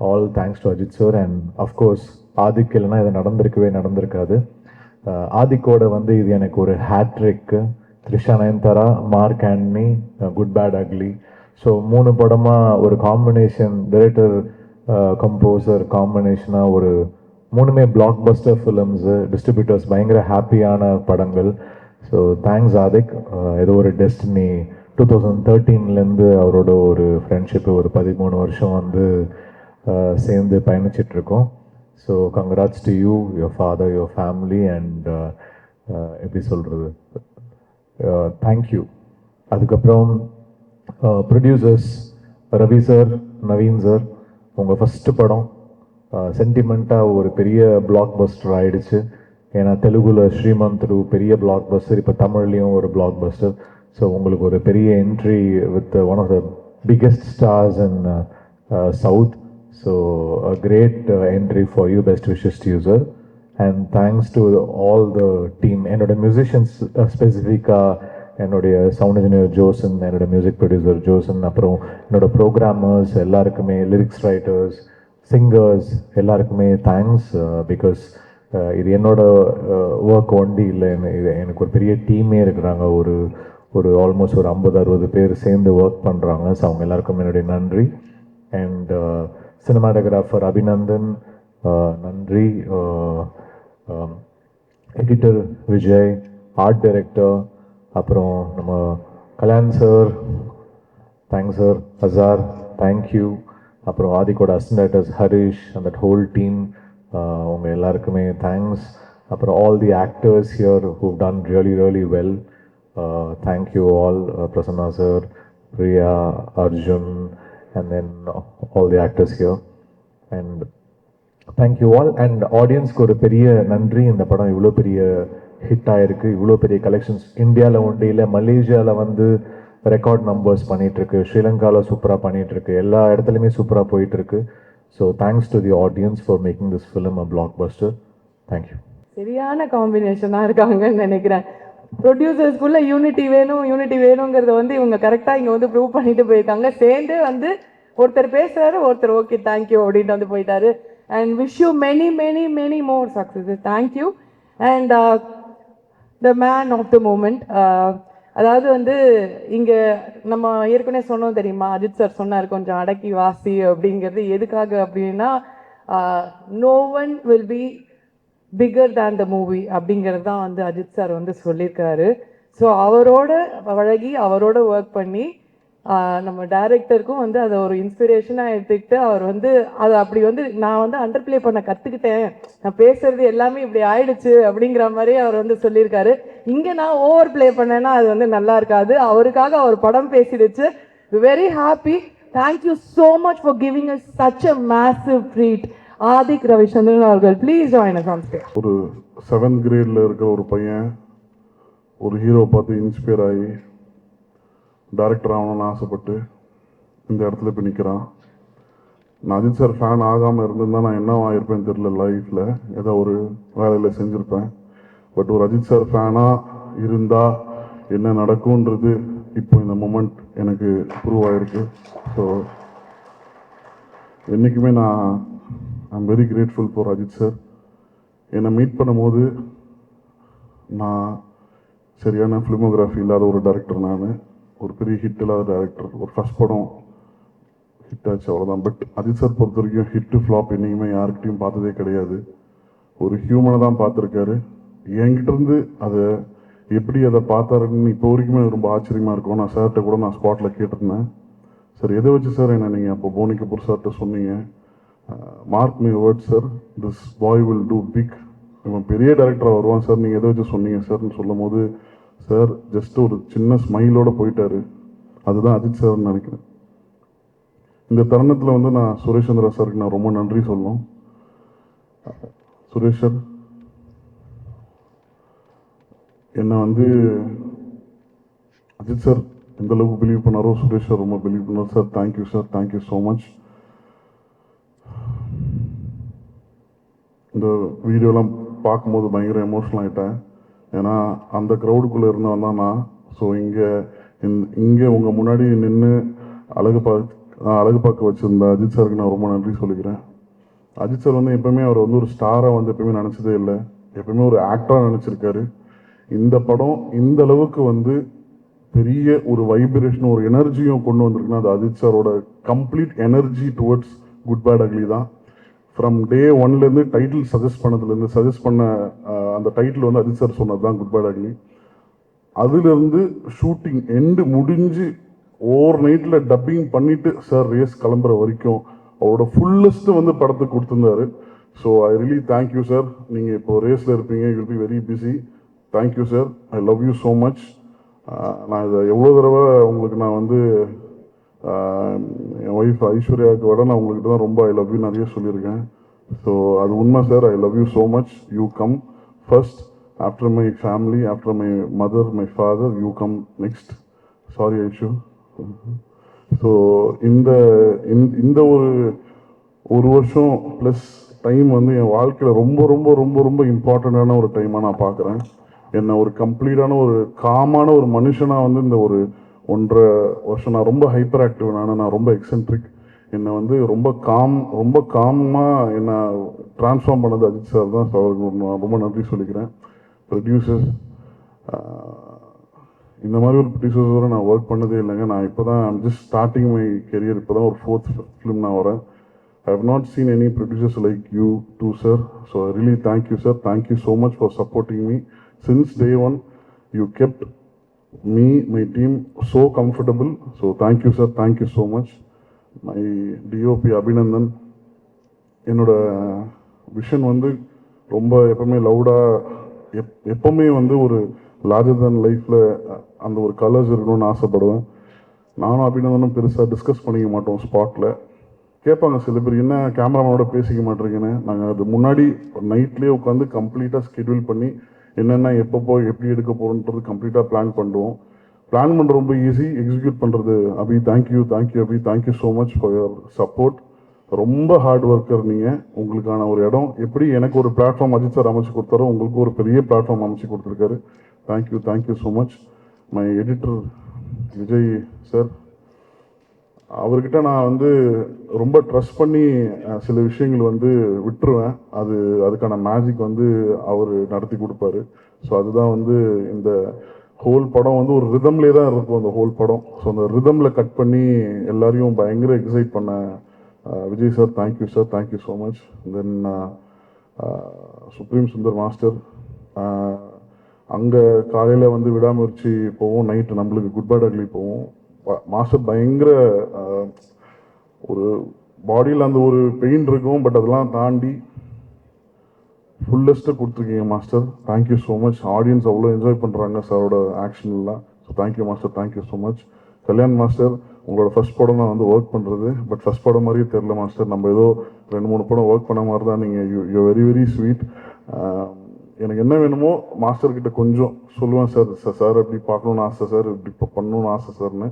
All thanks to Ajith sir. And of course Adhik இல்லைனா இது நடந்திருக்காது. ஆதிக்கோட வந்து இது எனக்கு ஒரு hat-trick. Trisha Nayanthara, Mark Antony, good bad ugly. So 3 படமாக ஒரு காம்பினேஷன், டைரக்டர் கம்போசர் காம்பினேஷனாக ஒரு 3மே பிளாக் பஸ்டர் ஃபிலிம்ஸு, டிஸ்ட்ரிபியூட்டர்ஸ் பயங்கர ஹாப்பியான படங்கள். So thanks Adhik. ஏதோ ஒரு டெஸ்டினி 2013லேருந்து அவரோட ஒரு ஃப்ரெண்ட்ஷிப்பு ஒரு 13 வருஷம் வந்து சேர்ந்து பயணிச்சிட்ருக்கோம். So congrats to you, your father, your family and எப்படி சொல்கிறது, தேங்க்யூ. அதுக்கப்புறம் producers Ravi sir, Naveen sir, உங்கள் ஃபஸ்ட்டு படம் சென்டிமெண்ட்டாக ஒரு பெரிய பிளாக் பஸ்டர் ஆகிடுச்சு. ஏன்னா தெலுங்குல ஸ்ரீமந்த்ரு பெரிய பிளாக் பஸ்டர், இப்போ தமிழ்லேயும் ஒரு பிளாக் பஸ்டர். ஸோ உங்களுக்கு ஒரு பெரிய entry with one of the biggest stars in South. So a great entry for you. Best wishes to you sir. And thanks to all the team. என்னோட மியூசிஷியன்ஸ் ஸ்பெசிஃபிக்காக என்னுடைய சவுண்ட் இன்ஜினியர் ஜோசன், என்னோட music producer ஜோசன், அப்புறம் என்னோட programmers எல்லாருக்குமே, lyrics writers, singers எல்லாருக்குமே thanks. Because இது என்னோட ஒர்க் ஒண்டி இல்லை, எனக்கு ஒரு பெரிய டீமே இருக்கிறாங்க. ஒரு ஆல்மோஸ்ட் ஒரு 50-60 பேர் சேர்ந்து ஒர்க் பண்ணுறாங்க. ஸோ அவங்க எல்லாருக்கும் என்னுடைய நன்றி. அண்ட் சினிமாட்டோகிராஃபர் அபிநந்தன் நன்றி, எடிட்டர் விஜய், ஆர்ட் டைரக்டர், அப்புறம் நம்ம Kalyan sir, thanks sir, Azhar, thank you. அப்புறம் ஆதிக்கோட assistant directors Harish and that whole team, அவங்க எல்லாருக்குமே தேங்க்ஸ். அப்புறம் all the actors here who done really well, thank you all. Prasanna sir, Priya, Arjun, and then all the actors here, and thank you all. and audience க்கு ஒரு பெரிய நன்றி. இந்த படம் இவ்வளோ பெரிய ஹிட் ஆயிருக்கு, இவ்வளோ பெரிய கலெக்ஷன்ஸ் இந்தியாவில் ஒன்றும் இல்லை, மலேசியாவில் வந்து ரெக்கார்ட் நம்பர்ஸ் பண்ணிகிட்ருக்கு, ஸ்ரீலங்காவில் சூப்பராக பண்ணிகிட்ருக்கு, எல்லா இடத்துலையுமே சூப்பராக போயிட்டுருக்கு. So thanks to the audience for making this film a black Bastar. Thank you. சரியான காம்பினேஷனாக இருக்காங்கன்னு நினைக்கிறேன். ப்ரொடியூசர்ஸ்குள்ளே யூனிட்டி வேணுங்கிறத வந்து இவங்க கரெக்டாக இங்கே வந்து ப்ரூவ் பண்ணிட்டு போயிருக்காங்க. சேர்ந்து வந்து ஒருத்தர் பேசுகிறாரு, ஒருத்தர் ஓகே தேங்க்யூ அப்படின்ட்டு வந்து போயிட்டாரு. And wish you many more success. Thank you. And the man of the moment, அதாவது வந்து இங்கே நம்ம ஏற்கனவே சொன்னோம் தெரியுமா, அஜித் சார் சொன்னார் கொஞ்சம் அடக்கி வாசி அப்படிங்கிறது. எதுக்காக அப்படின்னா, no one will be bigger than the movie அப்படிங்கிறது தான் வந்து அஜித் சார் வந்து சொல்லியிருக்காரு. ஸோ அவரோட பழகி அவரோட ஒர்க் பண்ணி நம்ம டைரக்டருக்கும் வந்து அதை ஒரு இன்ஸ்பிரேஷனாக எடுத்துக்கிட்டு அவர் வந்து அதை அப்படி வந்து நான் வந்து அண்டர் பிளே பண்ண கற்றுக்கிட்டேன், நான் பேசுறது எல்லாமே இப்படி ஆயிடுச்சு அப்படிங்கிற மாதிரி அவர் வந்து சொல்லியிருக்காரு. இங்கே நான் ஓவர் பிளே பண்ணேன்னா அது வந்து நல்லா இருக்காது. அவருக்காக அவர் படம் பேசிடுச்சு. Very happy. Thank you so much for giving us such a massive treat. Adhik Ravichandran அவர்கள், please join us on stage. ஒரு 7th கிரேடில் இருக்கிற ஒரு பையன் ஒரு ஹீரோ பார்த்து இன்ஸ்பயர் ஆகி டைரக்டர் ஆகணும்னு ஆசைப்பட்டு இந்த இடத்துல இப்போ நிற்கிறான். நான் அஜித் சார் ஃபேன் ஆகாமல் இருந்திருந்தா நான் என்ன ஆகிருப்பேன்னு தெரியல லைஃப்பில், ஏதோ ஒரு வேலையில் செஞ்சுருப்பேன். பட் ஒரு அஜித் சார் ஃபேனாக இருந்தால் என்ன நடக்கும்ன்றது இப்போ இந்த மொமெண்ட் எனக்கு ப்ரூவ் ஆகிருக்கு. ஸோ என்றைக்குமே I'm very grateful for Ajith sir. என்னை மீட் பண்ணும்போது நான் சரியான ஃபிலிமோகிராஃபி இல்லாத ஒரு டைரக்டர், நான் ஒரு பெரிய ஹிட் இல்லாத டைரக்டர். ஒரு ஃபஸ்ட் படம் ஹிட் ஆச்சு அவ்வளோதான். பட் அஜித் சார் பொறுத்த வரைக்கும் ஹிட்டு ஃப்ளாப் என்றைக்குமே யாருக்கிட்டையும் பார்த்ததே கிடையாது. ஒரு ஹியூமனை தான் பார்த்துருக்காரு. என்கிட்டருந்து அதை எப்படி அதை பார்த்தாருன்னு இப்போ வரைக்குமே ரொம்ப ஆச்சரியமாக இருக்கும். நான் சார்கிட்ட கூட நான் ஸ்பாட்டில் கேட்டிருந்தேன், சார் எதை வச்சு சார் என்ன நீங்கள் அப்போ போனி கபூர் சார்கிட்ட சொன்னீங்க, mark my word sir, this boy will do big, இவன் பெரிய டைரக்டராக வருவான் சார், நீங்கள் எதை வச்சு சொன்னீங்க சார்ன்னு சொல்லும் போது சார் ஜஸ்ட் ஒரு சின்ன ஸ்மைலோடு போயிட்டாரு. அதுதான் அஜித் சார்னு நினைக்கிறேன். இந்த தருணத்தில் வந்து நான் சுரேஷ் சந்திரா சாருக்கு நான் ரொம்ப நன்றி சொல்லணும். சுரேஷ் சார் என்னை வந்து அஜித் சார் எந்த அளவுக்கு பிலீவ் பண்ணாரோ சுரேஷ் சார் ரொம்ப பிலீவ் பண்ணார். Sir thank you sir, thank you so much. இந்த வீடியோலாம் பார்க்கும்போது பயங்கர எமோஷனல் ஆகிட்டேன். ஏன்னா அந்த க்ரௌடுக்குள்ளே இருந்தவன் தான் நான். ஸோ இங்கே உங்கள் முன்னாடி நின்று அழகு பார்க்க வச்சுருந்த அஜித் சாருக்கு நான் ரொம்ப நன்றி சொல்லிக்கிறேன். அஜித் சார் வந்து எப்பவுமே அவர் வந்து ஒரு ஸ்டாராக வந்து எப்பவுமே நினச்சதே இல்லை, எப்பவுமே ஒரு ஆக்டராக நினச்சிருக்காரு. இந்த படம் இந்த அளவுக்கு வந்து பெரிய ஒரு வைப்ரேஷன், ஒரு எனர்ஜியும் கொண்டு வந்திருக்குன்னா அது அஜித் சாரோட complete energy towards Good bad Ugly தான். ஃப்ரம் டே ஒன்லேருந்து டைட்டில் சஜஸ்ட் பண்ண அந்த டைட்டில் வந்து அஜித் சார் சொன்னது தான் குட் பேட் அக்லி. அதுலேருந்து ஷூட்டிங் எண்டு முடிஞ்சு ஓவர் நைட்டில் டப்பிங் பண்ணிவிட்டு சார் ரேஸ் கிளம்புற வரைக்கும் அவரோட ஃபுல்லஸ்ட்டு வந்து படத்துக்கு கொடுத்துருந்தாரு. So I really thank sir. நீங்கள் இப்போ ரேஸில் இருப்பீங்க, you will be very busy. Thank you sir, I love you so much. நான் இதை எவ்வளோ தடவை உங்களுக்கு நான் வந்து என் ஒய்ஃப் ஐஸ்வர்யாவுக்கு விட நான் உங்கள்கிட்ட தான் ரொம்ப ஐ லவ் யூ நிறைய சொல்லியிருக்கேன். ஸோ அது உண்மை sir. I love you so much. You come first, after my family, after my mother, my father, you come next. Sorry Aishu. So இந்த ஒரு வருஷம் ப்ளஸ் டைம் வந்து என் வாழ்க்கையில் ரொம்ப ரொம்ப ரொம்ப ரொம்ப இம்பார்ட்டண்ட்டான ஒரு டைமாக நான் பார்க்குறேன். என்னை ஒரு கம்ப்ளீட்டான ஒரு காமான ஒரு மனுஷனாக வந்து இந்த ஒரு 1.5 வருஷம் நான் ரொம்ப ஹைப்பர் ஆக்டிவ், நான் ரொம்ப எக்ஸென்ட்ரிக். என்னை வந்து ரொம்ப காமாக என்னை ட்ரான்ஸ்ஃபார்ம் பண்ணது அஜித் சார் தான். ஸோ அவருக்கு நான் ரொம்ப நன்றி சொல்லிக்கிறேன். ப்ரொடியூசர்ஸ், இந்த மாதிரி ஒரு ப்ரொடியூசர்ஸோட நான் ஒர்க் பண்ணதே இல்லைங்க. நான் இப்போ தான் ஜஸ்ட் ஸ்டார்டிங் மை கெரியர். இப்போ தான் ஒரு 4th ஃபிலிம் நான் வரேன். I have not seen any producers like you too, sir. So I really thank you, sir. Thank you so much for supporting me. Since day one, you kept me, my team so comfortable. So thank you, sir. Thank you so much. My DOP Abhinandan, என்னோட vision வந்து ரொம்ப எப்பவுமே லவுடாக எப்பவுமே வந்து ஒரு larger தன் லைஃப்பில் அந்த ஒரு கலர்ஸ் இருக்கணும்னு ஆசைப்படுவேன். நானும் அபிநந்தனும் பெருசாக டிஸ்கஸ் பண்ணிக்க மாட்டோம். ஸ்பாட்டில் கேட்பாங்க சில பேர், என்ன கேமராமேனோட பேசிக்க மாட்டேங்கன்னு. நாங்கள் அது முன்னாடி நைட்லேயே உட்காந்து கம்ப்ளீட்டாக ஸ்கெடியூல் பண்ணி என்னென்ன எப்போ எப்படி எடுக்க போகிறோன்றது கம்ப்ளீட்டாக பிளான் பண்ணுவோம். பிளான் பண்ணுறது ரொம்ப ஈஸி, எக்ஸிக்யூட் பண்ணுறது Abhi. Thank you Abhi, thank you so much for your support. ரொம்ப ஹார்ட் ஒர்க்கர் நீங்கள். உங்களுக்கான ஒரு இடம் எப்படி எனக்கு ஒரு பிளாட்ஃபார்ம் அஜித் சார் அமைச்சு கொடுத்தாரோ உங்களுக்கு ஒரு பெரிய பிளாட்ஃபார்ம் அமைச்சு கொடுத்துருக்காரு. Thank you so much. My editor Vijay sir, அவர்கிட்ட நான் வந்து ரொம்ப ட்ரஸ்ட் பண்ணி சில விஷயங்கள் வந்து விட்டுருவேன். அதுக்கான மேஜிக் வந்து அவர் நடத்தி கொடுப்பாரு. ஸோ அதுதான் வந்து இந்த ஹோல் படம் வந்து ஒரு ரிதம்லேயே தான் இருக்கும் அந்த ஹோல் படம். ஸோ அந்த ரிதமில் கட் பண்ணி எல்லாரையும் பயங்கர எக்ஸைட் பண்ண Vijay sir, thank you so much. Then supreme Sundar master, அங்கே காலையில் வந்து விடாமுயற்சி போவோம், நைட்டு நம்மளுக்கு குட் பேட் அக்லி போவோம். மாஸ்டர் பயங்கர ஒரு பாடியில் அந்த ஒரு பெயின் இருக்கும், பட் அதெல்லாம் தாண்டி ஃபுல்லஸ்ட்டு கொடுத்துருக்கீங்க master. Thank you so much. Audience அவ்வளோ என்ஜாய் பண்ணுறாங்க சாரோட ஆக்ஷன்லாம். So thank you master, thank you so much. Kalyan master, உங்களோட ஃபஸ்ட் படம் நான் வந்து ஒர்க் பண்ணுறது, பட் ஃபஸ்ட் படம் மாதிரியே தெரில மாஸ்டர். நம்ம ஏதோ 2-3 படம் ஒர்க் பண்ண மாதிரி தான். நீங்கள் யூ வெரி வெரி ஸ்வீட். எனக்கு என்ன வேணுமோ மாஸ்டர்கிட்ட கொஞ்சம் சொல்லுவேன், சார் எப்படி பார்க்கணுன்னு ஆசை சார், இப்படி இப்போ பண்ணணுன்னு ஆசை சார்னு.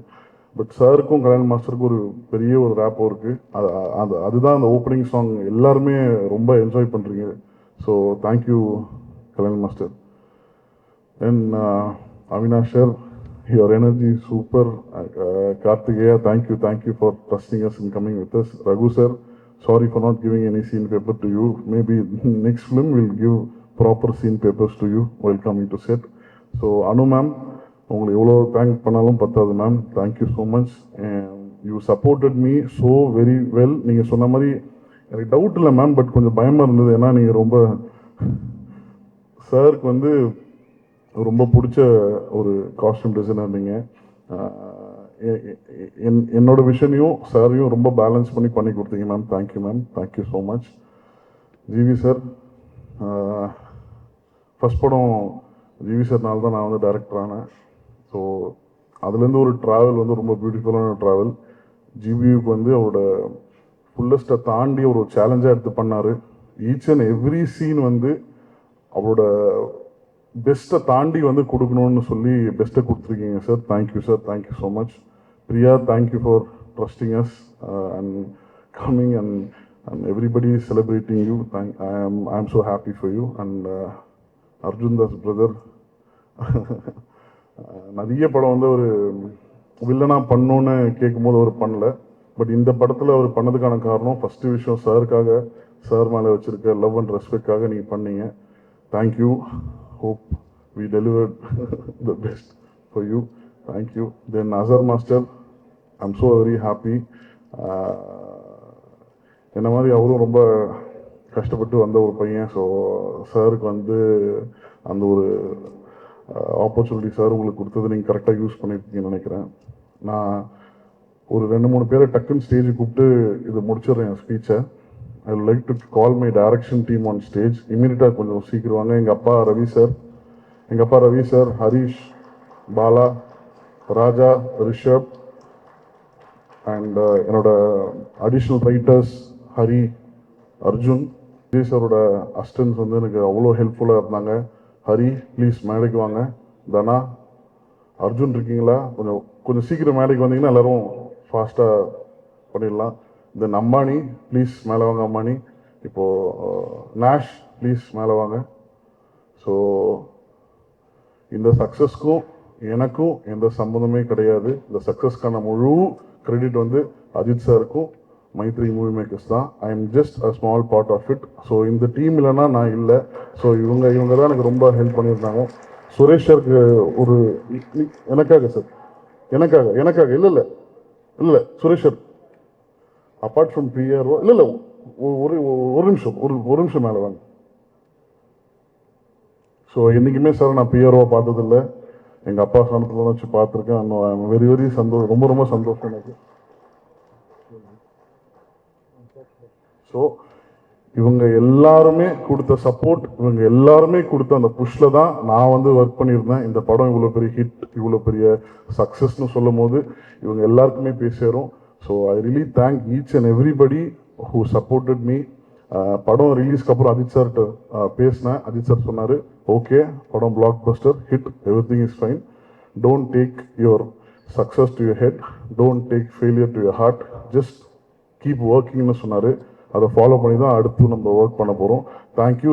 பட் சாருக்கும் கல்யாண் மாஸ்டருக்கும் ஒரு பெரிய ஒரு ரேப்போ இருக்குது. அதுதான் அந்த ஓப்பனிங் சாங் எல்லாருமே ரொம்ப என்ஜாய் பண்ணுறீங்க. So thank you Kalyan master. And Avinash sir, your energy is super. Karthikeya, thank you for trusting us and coming with us. Raghu sir, sorry for not giving any scene paper to you. Maybe next film we'll give proper scene papers to you while coming to set. So Anu ma'am, உங்களுக்கு எவ்வளோ thank பண்ணாலும் பத்தாது ma'am. Thank you so much. You supported me so very well. நீங்கள் சொன்ன மாதிரி எனக்கு doubt இல்லை ma'am, but கொஞ்சம் பயமாக இருந்தது. ஏன்னா நீங்கள் ரொம்ப சாருக்கு வந்து ரொம்ப பிடிச்ச ஒரு காஸ்டியூம் டிசைனர். நீங்கள் என்னோட விஷனையும் சாரையும் ரொம்ப பேலன்ஸ் பண்ணி கொடுத்தீங்க ma'am. Thank you ma'am. Thank you so much. GV sir, first படம் ஜிவி சார்னால தான் நான் வந்து டைரக்டர் ஆனேன். ஸோ அதுலேருந்து ஒரு ட்ராவல் வந்து ரொம்ப பியூட்டிஃபுல்லான ட்ராவல். ஜிபியுக்கு வந்து அவரோட ஃபுல்லஸ்ட்டை தாண்டி ஒரு சேலஞ்சாக எடுத்து பண்ணார். ஈச் அண்ட் எவ்ரி சீன் வந்து அவரோட பெஸ்ட்டை தாண்டி வந்து கொடுக்கணும்னு சொல்லி பெஸ்ட்டை கொடுத்துருக்கீங்க sir. Thank you sir. Thank you so much. Priya, thank you for trusting us and coming and everybody is celebrating you. I am so happy for you. And Arjun Das brother, நிறைய படம் வந்து ஒரு வில்லனாக பண்ணோன்னு கேட்கும்போது அவர் பண்ணல. பட் இந்த படத்தில் அவர் பண்ணதுக்கான காரணம் ஃபஸ்ட்டு விஷயம் சாருக்காக, சார் மேலே வச்சுருக்க லவ் அண்ட் ரெஸ்பெக்டாக நீங்கள் பண்ணீங்க. Thank you. Hope we delivered the best for you. Thank you. Then Azhar Master, I'm so very happy. என்ன மாதிரி அவரும் ரொம்ப கஷ்டப்பட்டு வந்த ஒரு பையன். ஸோ சாருக்கு வந்து அந்த ஒரு ஆப்பர்ச்சுனிட்டி சார் உங்களுக்கு கொடுத்தது நீங்கள் கரெக்டாக யூஸ் பண்ணியிருக்கீங்கன்னு நினைக்கிறேன். நான் ஒரு 2-3 பேரை டக்குன்னு ஸ்டேஜ் கூப்பிட்டு இது முடிச்சிடுறேன் என் ஸ்பீச்சை. I would like to call my direction team on stage. இமீடியட்டாக கொஞ்சம் சீக்கிரம் வாங்க. எங்கள் அப்பா Ravi sir, Harish, Bala, Raja, Rishabh and என்னோட அடிஷ்னல் ரைட்டர்ஸ் ஹரி, அர்ஜுன். விஜய் சாரோட அசிஸ்டன்ஸ் வந்து எனக்கு அவ்வளோ ஹெல்ப்ஃபுல்லாக இருந்தாங்க. ஹரி ப்ளீஸ் மேடைக்கு வாங்க. தனா, அர்ஜுன் இருக்கீங்களா? கொஞ்சம் சீக்கிரம் மேடைக்கு வந்தீங்கன்னா எல்லோரும் ஃபாஸ்ட்டாக பண்ணிடலாம். தென் அம்பானி ப்ளீஸ் மேலே வாங்க. அம்பானி, இப்போது நேஷ் ப்ளீஸ் மேலே வாங்க. ஸோ இந்த சக்ஸஸ்க்கும் எனக்கும் எந்த சம்மந்தமே கிடையாது. இந்த சக்ஸஸ்க்கான முழு கிரெடிட் வந்து அஜித் சாருக்கும் மைத்ரி மூவி மேக்கர்ஸ் தான். I am just a small part of it. So இந்த டீம் இல்லைன்னா நான் இல்லை. ஸோ இவங்க தான் எனக்கு ரொம்ப ஹெல்ப் பண்ணியிருந்தாங்க. சுரேஷ் சாருக்கு ஒரு எனக்காக சார், எனக்காக இல்லை Suresh sir, apart from PRO இல்லை ஒரு நிமிஷம் மேலே வாங்க. ஸோ என்றைக்குமே சார் நான் பிஆர்ஓ பார்த்ததில்லை. எங்கள் அப்பா சனத்தில் வச்சு பார்த்துருக்கேன். வெரி வெரி சந்தோஷம், ரொம்ப சந்தோஷம் எனக்கு. ஸோ இவங்க எல்லாருமே கொடுத்த சப்போர்ட், இவங்க எல்லாருமே கொடுத்த அந்த புஷ்ல தான் நான் வந்து ஒர்க் பண்ணியிருந்தேன். இந்த படம் இவ்வளோ பெரிய ஹிட், இவ்வளோ பெரிய சக்ஸஸ்ன்னு சொல்லும் போது இவங்க எல்லாருக்குமே போய் சேரும். So I really thank each and everybody who supported me. படம் ரிலீஸ்க்கு அப்புறம் அஜித் சார்கிட்ட பேசினேன். அஜித் சார் சொன்னார், ஓகே படம் blockbuster hit, everything is fine, don't take your success to your head, don't take failure to your heart, just keep ஒர்க்கிங்னு சொன்னார். அதை ஃபாலோ பண்ணி தான் அடுத்து நம்ம ஒர்க் பண்ண போகிறோம்.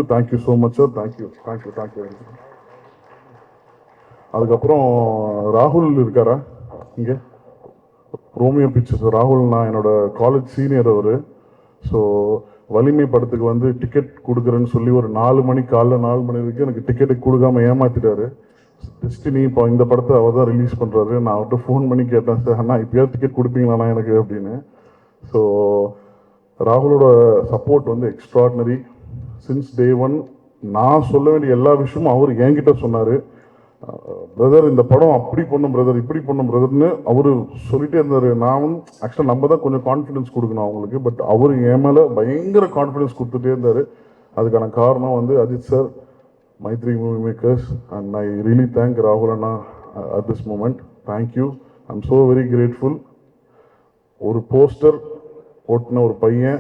Thank you so much sir. Thank you. அதுக்கப்புறம் ராகுல் இருக்காரா இங்கே? ரோமியோ பிக்சர்ஸ் ராகுல், நான் என்னோட காலேஜ் சீனியர் அவர். ஸோ வலிமை படத்துக்கு வந்து டிக்கெட் கொடுக்குறேன்னு சொல்லி ஒரு 4 மணி காலைல 4 மணி வரைக்கும் எனக்கு டிக்கெட்டு கொடுக்காம ஏமாத்திட்டாரு. டெஸ்டினி இப்போ இந்த படத்தை அவர் தான் ரிலீஸ் பண்ணுறாரு. நான் அவர்கிட்ட ஃபோன் பண்ணி கேட்டேன், சார் அண்ணா இப்போயாவது டிக்கெட் கொடுப்பீங்களாண்ணா எனக்கு அப்படின்னு. ஸோ ராகுலோட சப்போர்ட் வந்து எக்ஸ்ட்ராடினரி. சின்ஸ் டே 1 நான் சொல்ல வேண்டிய எல்லா விஷயமும் அவர் என்கிட்ட சொன்னார். பிரதர் இந்த படம் அப்படி பண்ணும் பிரதர், இப்படி பண்ணும் பிரதர்னு அவர் சொல்லிட்டே இருந்தார். நான் வந்து ஆக்சுவலாக நம்ம தான் கொஞ்சம் கான்ஃபிடன்ஸ் கொடுக்கணும் அவங்களுக்கு, பட் அவர் என் மேலே பயங்கர கான்ஃபிடன்ஸ் கொடுத்துட்டே இருந்தார். அதுக்கான காரணம் வந்து Ajith sir, Mythri movie makers, and I really thank ராகுல் அண்ணா at this moment. Thank you. I am so very grateful. ஒரு போஸ்டர் ஓட்டின ஒரு பையன்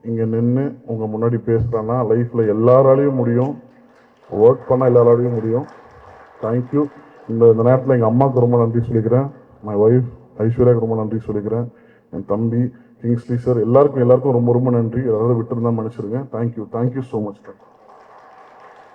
இங்கே நின்று உங்கள் முன்னாடி பேசுகிறான்னா லைஃப்பில் எல்லாராலையும் முடியும், ஒர்க் பண்ணால் எல்லாராலையும் முடியும். தேங்க்யூ. இந்த நேரத்தில் எங்கள் அம்மாவுக்கு ரொம்ப நன்றி சொல்லிக்கிறேன். மை ஒய்ஃப், ஐஸ்வர்யாவுக்கு ரொம்ப நன்றி சொல்லிக்கிறேன். என் தம்பி கிங்ஸ்லி சார் எல்லாருக்கும் ரொம்ப ரொம்ப நன்றி. ஏதாவது விட்டுருந்தா மன்னிச்சிருங்க. Thank you so much.